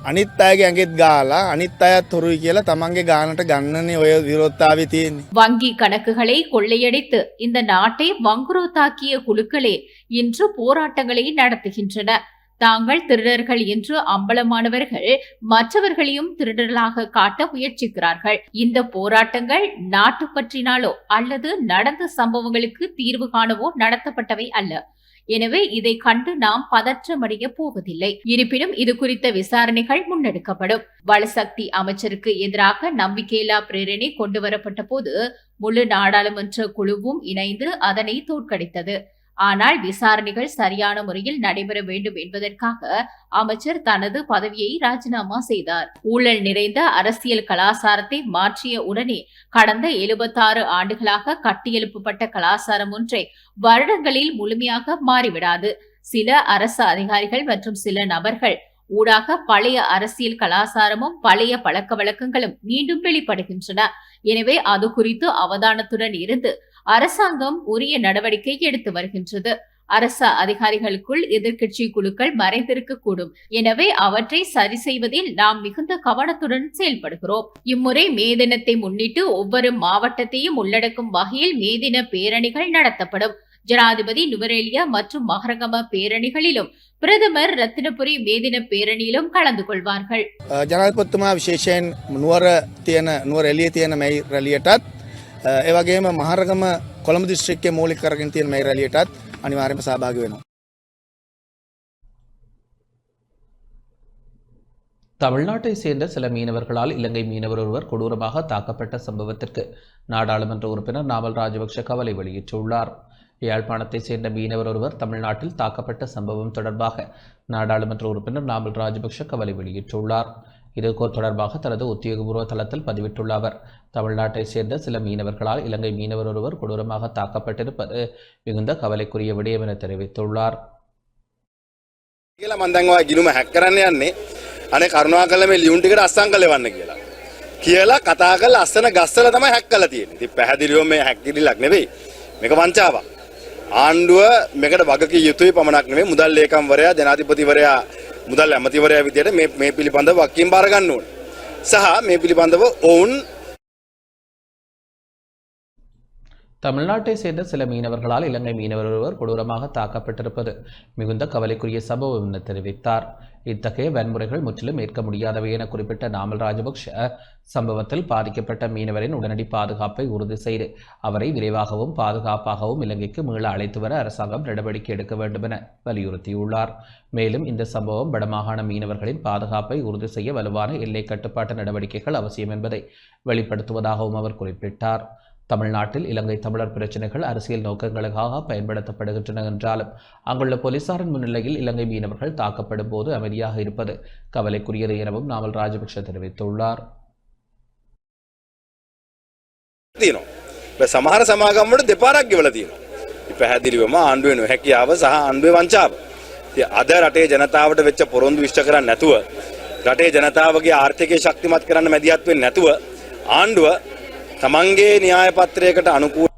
අනිත් අයගේ ඇඟෙත් ගාලා අනිත් අයත් හොරුයි කියලා තමන්ගේ ගානට ගන්නනේ ඔය විරෝධතාවය තියෙන්නේ. வங்கி கணக்குகளை கொள்ளையடித்து இந்த நாட்டை வங்குரோத்தாக்கிய குழுக்களே இன்று போராட்டங்களை நடத்துகின்றன. தாங்கள் திருடர்கள் என்று அம்பலமானவர்கள் மற்றவர்களையும் திருடர்களாக காட்ட முயற்சிக்கிறார்கள். இந்த போராட்டங்கள் நாட்டு பற்றினாலோ அல்லது நடந்த சம்பவங்களுக்கு தீர்வு காணவோ நடத்தப்பட்டவை அல்ல. எனவே இதை கண்டு நாம் பதற்றமடைய போவதில்லை. இருப்பினும் இது குறித்த விசாரணைகள் முன்னெடுக்கப்படும். வளசக்தி அமைச்சருக்கு எதிராக நம்பிக்கையில்லா பிரேரணை கொண்டுவரப்பட்ட போது முழு நாடாளுமன்ற குழுவும் இணைந்து அதனை தோற்கடித்தது. ஆனால் விசாரணைகள் சரியான முறையில் நடைபெற வேண்டும் என்பதற்காக அமைச்சர் தனது பதவியை ராஜினாமா செய்தார். ஊழல் நிறைந்த அரசியல் கலாசாரத்தை மாற்றிய உடனே கடந்த 76 ஆண்டுகளாக கட்டியெழுப்பப்பட்ட கலாசாரம் ஒன்றை வருடங்களில் முழுமையாக மாறிவிடாது. சில அரசு அதிகாரிகள் மற்றும் சில நபர்கள் ஊடாக பழைய அரசியல் கலாசாரமும் பழைய பழக்க வழக்கங்களும் மீண்டும் வெளிப்படுகின்றன. எனவே அது குறித்து அவதானத்துடன் இருந்து அரசாங்கம் உரிய நடவடிக்கை எடுத்து வருகின்றது. அரசு அதிகாரிகளுக்குள் எதிர்க்கட்சி குழுக்கள் மறைந்திருக்கக்கூடும். எனவே அவற்றை சரி செய்வதில் நாம் மிகுந்த கவனத்துடன் செயல்படுகிறோம். இம்முறை மே தினத்தை முன்னிட்டு ஒவ்வொரு மாவட்டத்தையும் உள்ளடக்கும் வகையில் மே தின பேரணிகள் நடத்தப்படும். ஜனாதிபதி நுவரெலியா மற்றும் மஹரகம பேரணிகளிலும் பிரதமர் ரத்தினபுரி மேதின பேரணியிலும் கலந்து கொள்வார்கள். ජනාධිපතිතුමා විශේෂයෙන් නුවර එළියේ තියෙන මේ රැලියටත් ඒ වගේම මහරගම කොළඹ දිස්ත්‍රික්කයේ මූලික කරගෙන තියෙන මේ රැලියටත් අනිවාර්යයෙන්ම සහභාගී වෙනවා. தமிழ்நாட்டை சேர்ந்த சில மீனவர்களால் இலங்கை மீனவர் ஒருவர் கொடூரமாக தாக்கப்பட்ட சம்பவத்திற்கு நாடாளுமன்ற உறுப்பினர் நாமல் ராஜபக்ஷ கவலை வெளியிட்டுள்ளார். யாழ்ப்பாணத்தை சேர்ந்த மீனவர் ஒருவர் தமிழ்நாட்டில் தாக்கப்பட்ட சம்பவம் தொடர்பாக நாடாளுமன்ற உறுப்பினர் நாமல் ராஜபக்ஷ கவலை வெளியிட்டுள்ளார். இது தொடர்பாக தனது உத்தியோகபூர்வ தளத்தில் பதிவிட்டுள்ள அவர், தமிழ்நாட்டை சேர்ந்த சில மீனவர்களால் இலங்கை மீனவர் ஒருவர் கொடூரமாக தாக்கப்பட்டிருப்பது மிகுந்த கவலைக்குரிய விடயம் என தெரிவித்துள்ளார். අනේ කරුණාකරලා මේ ලියුම් ටිකට අස්සම් කරලවන්න කියලා කතා කරලා අස්සන ගස්සලා තමයි හැක් කරලා තියෙන්නේ. ඉතින් පැහැදිලිවම මේ හැක් කිරිලක් නෙවෙයි. මේක වංචාවක්. ආණ්ඩුව මේකට වගකී යුතුයි පමණක් නෙවෙයි මුදල් ලේකම්වරයා ජනාධිපතිවරයා මුදල් ඇමතිවරයා විදියට මේ පිළිබඳව වගකීම් බාර ගන්න ඕනේ. සහ මේ පිළිබඳව ඔවුන් தமிழ்நாட்டை சேர்ந்த சில மீனவர்களால் இலங்கை மீனவர் ஒருவர் கொடூரமாக தாக்கப்பட்டிருப்பது மிகுந்த கவலைக்குரிய சம்பவம் என தெரிவித்தார். இத்தகைய வன்முறைகள் முற்றிலும் ஏற்க முடியாதவை என குறிப்பிட்ட நாமல் ராஜபக்ஷ சம்பவத்தில் பாதிக்கப்பட்ட மீனவரின் உடனடி பாதுகாப்பை உறுதி செய்து அவரை விரைவாகவும் பாதுகாப்பாகவும் இலங்கைக்கு மீள அழைத்து வர அரசாங்கம் நடவடிக்கை எடுக்க வேண்டும் என வலியுறுத்தியுள்ளார். மேலும் இந்த சம்பவம் வடமாகாண மீனவர்களின் பாதுகாப்பை உறுதி செய்ய வலுவான எல்லை கட்டுப்பாட்டு நடவடிக்கைகள் அவசியம் என்பதை வெளிப்படுத்துவதாகவும் அவர் குறிப்பிட்டார். தமிழ்நாட்டில் இலங்கை தமிழர் பிரச்சினைகள் அரசியல் நோக்கங்களுக்காக பயன்படுத்தப்படுகின்றன என்றாலும் அங்குள்ள போலீசாரின் முன்னிலையில் இலங்கை மீனவர்கள் தாக்கப்படும் போது அமைதியாக இருப்பது கவலைக்குரியது எனவும் நாமல் ராஜபக்ஷ தெரிவித்துள்ளார். සමහර සමාගම් වල දෙපාරක් ගෙවලා තියෙනවා. පැහැදිලිවම ආණ්ඩුවේ නොහැකියාව සහ ආණ්ඩුවේ වංචාව. ඉතින් අද රටේ ජනතාවට වෙච්ච පොරොන්දු ඉෂ්ට කරන්නේ නැතුව රටේ ජනතාවගේ ආර්ථිකය ශක්තිමත් කරන්න මැදිහත් වෙන්නේ නැතුව ආණ්ඩුව තමන්ගේ න්‍යාය පත්‍රයකට අනුකූල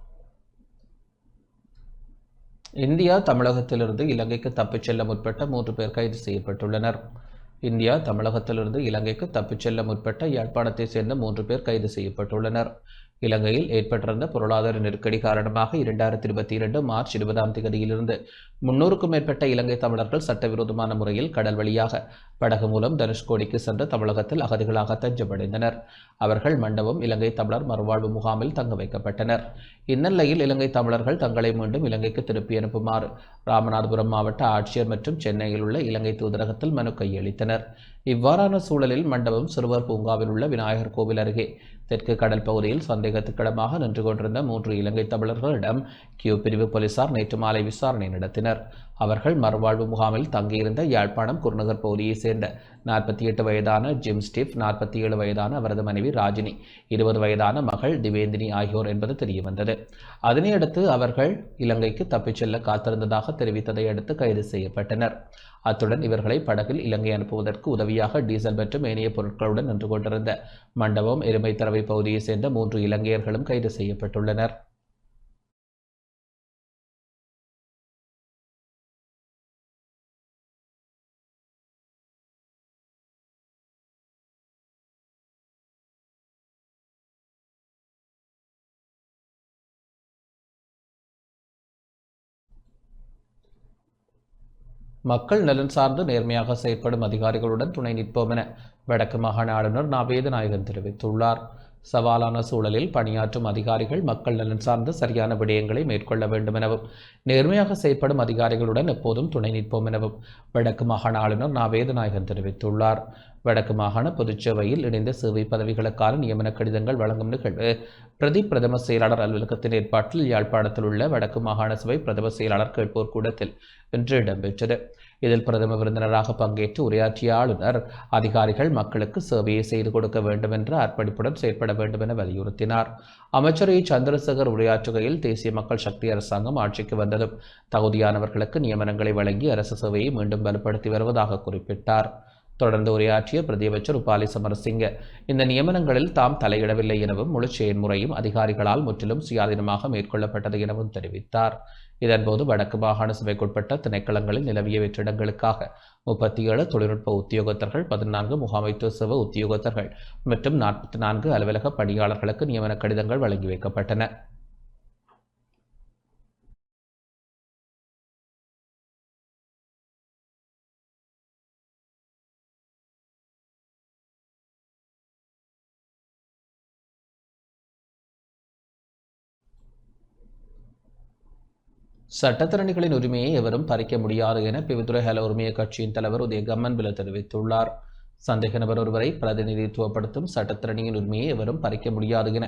இந்தியா தமிழகத்திலிருந்து இலங்கைக்கு தப்பிச் செல்ல முற்பட்ட 3 பேர் கைது செய்யப்பட்டுள்ளனர். இந்தியா தமிழகத்திலிருந்து இலங்கைக்கு தப்பிச் செல்ல முற்பட்ட யாழ்ப்பாணத்தை சேர்ந்த 3 பேர் கைது செய்யப்பட்டுள்ளனர். இலங்கையில் ஏற்பட்டிருந்த பொருளாதார நெருக்கடி காரணமாக 2022 மார்ச் 20ஆம் தேதியிலிருந்து 300க்கும் மேற்பட்ட இலங்கை தமிழர்கள் சட்டவிரோதமான முறையில் கடல் வழியாக படகு மூலம் தனுஷ்கோடிக்கு சென்று தமிழகத்தில் அகதிகளாக தஞ்சமடைந்தனர். அவர்கள் மண்டபம் இலங்கை தமிழர் மறுவாழ்வு முகாமில் தங்க வைக்கப்பட்டனர். இந்நிலையில் இலங்கை தமிழர்கள் தங்களை மீண்டும் இலங்கைக்கு திருப்பி அனுப்புமாறு ராமநாதபுரம் மாவட்ட ஆட்சியர் மற்றும் சென்னையில் உள்ள இலங்கை தூதரகத்தில் மனு கையளித்தனர். இவ்வாறான சூழலில் மண்டபம் சிறுவர் பூங்காவில் உள்ள விநாயகர் கோவில் அருகே தெற்கு கடல் பகுதியில் சந்தேகத்துக்கிடமாக நின்று கொண்டிருந்த 3 இலங்கை தமிழர்களிடம் கியூ பிரிவு போலீசார் நேற்று மாலை விசாரணை நடத்தினர். அவர்கள் மறுவாழ்வு முகாமில் தங்கியிருந்த யாழ்ப்பாணம் குருநகர் பகுதியைச் சேர்ந்த 48 வயதான ஜிம் ஸ்டீவ், 47 வயதான அவரது மனைவி ராஜினி, 20 வயதான மகள் திவேந்தினி ஆகியோர் என்பது தெரியவந்தது. அதனையடுத்து அவர்கள் இலங்கைக்கு தப்பிச் செல்ல காத்திருந்ததாக தெரிவித்ததை அடுத்து கைது செய்யப்பட்டனர். அத்துடன் இவர்களை படகில் இலங்கை அனுப்புவதற்கு உதவியாக டீசல் மற்றும் ஏனைய பொருட்களுடன் நின்று கொண்டிருந்த மண்டபம் எருமைத்தரவை பகுதியைச் சேர்ந்த 3 இலங்கையர்களும் கைது செய்யப்பட்டுள்ளனர். மக்கள் நலன் சார்ந்து நேர்மையாக செயற்படும் அதிகாரிகளுடன் துணை நிற்போம் என வடக்கு மாகாண ஆளுநர் நா. வேதநாயகன் தெரிவித்துள்ளார். சவாலான சூழலில் பணியாற்றும் அதிகாரிகள் மக்கள் நலன் சார்ந்து சரியான விடயங்களை மேற்கொள்ள வேண்டும் எனவும் நேர்மையாக செயற்படும் அதிகாரிகளுடன் எப்போதும் துணை நிற்போம் எனவும் வடக்கு மாகாண ஆளுநர் நா. வேதநாயகன் தெரிவித்துள்ளார். வடக்கு மாகாண பொதுச்சேவையில் இணைந்த சேவை பதவிகளுக்கான நியமன கடிதங்கள் வழங்கும் நிகழ்வு பிரதி பிரதம செயலாளர் அலுவலகத்தின் ஏற்பாட்டில் யாழ்ப்பாணத்தில் உள்ள வடக்கு மாகாண சபை பிரதம செயலாளர் கேட்போர் கூடத்தில் இன்று இடம்பெற்றது. இதில் பிரதம விருந்தினராக பங்கேற்று உரையாற்றிய ஆளுநர் அதிகாரிகள் மக்களுக்கு சேவையை செய்து கொடுக்க வேண்டும் என்ற அர்ப்பணிப்புடன் செயற்பட வேண்டும் என வலியுறுத்தினார். அமைச்சர் சந்திரசேகர் உரையாற்றுகையில் தேசிய மக்கள் சக்தி அரசாங்கம் ஆட்சிக்கு வந்ததும் தகுதியானவர்களுக்கு நியமனங்களை வழங்கி அரசு சேவையை மீண்டும் வலுப்படுத்தி வருவதாக குறிப்பிட்டார். தொடர்ந்து உரையாற்றிய பிரதியமைச்சர் உபாலி சமரசிங்க இந்த நியமனங்களில் தாம் தலையிடவில்லை எனவும் முழு செயன்முறையும் அதிகாரிகளால் முற்றிலும் சுயாதீனமாக மேற்கொள்ளப்பட்டது எனவும் தெரிவித்தார். இதன்போது வடக்கு மாகாண சபைக்குட்பட்ட திணைக்களங்களில் நிலவிய வெற்றிடங்களுக்காக 37 தொழில்நுட்ப உத்தியோகத்தர்கள், 14 முகாமைத்துவ சேவை உத்தியோகத்தர்கள் மற்றும் 44 அலுவலக பணியாளர்களுக்கு நியமன கடிதங்கள் வழங்கி வைக்கப்பட்டன. சட்டத்திறனிகளின் உரிமையை எவரும் பறிக்க முடியாது என பிவித்துறை ஹெல உரிமைய கட்சியின் தலைவர் உதய கம்மன்பில தெரிவித்துள்ளார். சந்தேக நபர் ஒருவரை பிரதிநிதித்துவப்படுத்தும் சட்டத்திறனியின் உரிமையை எவரும் பறிக்க முடியாது என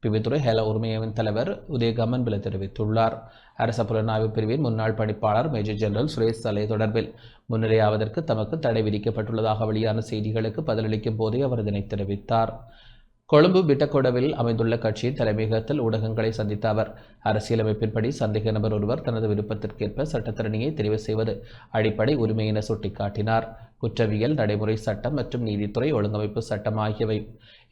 பிவித்துறை ஹெல உரிமையவின் தலைவர் உதய கம்மன்பில தெரிவித்துள்ளார். அரச புலனாய்வு பிரிவின் முன்னாள் பணிப்பாளர் மேஜர் ஜெனரல் சுரேஷ் சலே தொடர்பில் முன்னிலையாவதற்கு தமக்கு தடை விதிக்கப்பட்டுள்ளதாக வெளியான செய்திகளுக்கு பதிலளிக்கும் போதே அவர் இதனை தெரிவித்தார். கொழும்பு பிட்டகொடவில் அமைந்துள்ள கட்சியின் தலைமையகத்தில் ஊடகங்களை சந்தித்த அவர் அரசியலமைப்பின்படி சந்தேக நபர் ஒருவர் தனது விருப்பத்திற்கேற்ப சட்டத்திறனியை தெரிவு செய்வது அடிப்படை உரிமை என சுட்டிக்காட்டினார். குற்றவியல் நடைமுறை சட்டம் மற்றும் நீதித்துறை ஒழுங்கமைப்பு சட்டம் ஆகியவை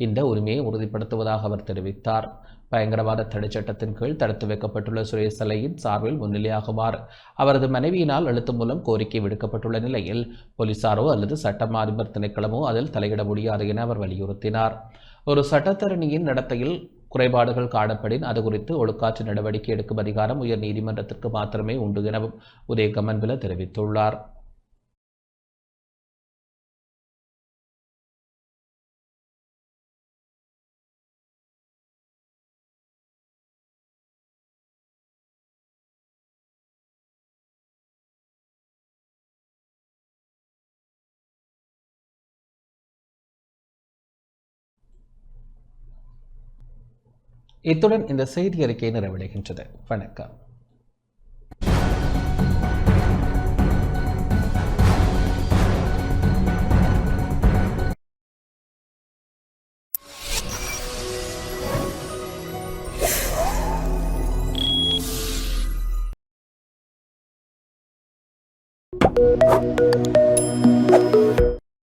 இந்த உரிமையை உறுதிப்படுத்துவதாக அவர் தெரிவித்தார். பயங்கரவாத தடைச் சட்டத்தின் கீழ் தடுத்து வைக்கப்பட்டுள்ள சுரேஷ் சலையின் சார்பில் முன்னிலையாகுமாறு அவரது மனைவியினால் எழுத்து மூலம் கோரிக்கை விடுக்கப்பட்டுள்ள நிலையில் போலீசாரோ அல்லது சட்டம் அதிபர் திணைக்களமோ அதில் தலையிட முடியாது என அவர் வலியுறுத்தினார். ஒரு சட்டத்தரணியின் நடத்தையில் குறைபாடுகள் காணப்படின் அது குறித்து ஒழுக்காற்று நடவடிக்கை எடுக்கும் அதிகாரம் உயர் நீதிமன்றத்திற்கு மாத்திரமே உண்டு எனவும் உதய கம்மன்பில தெரிவித்துள்ளார். இத்துடன் இந்த செய்தி அறிக்கை நிறைவடைகின்றது. வணக்கம். Thank you.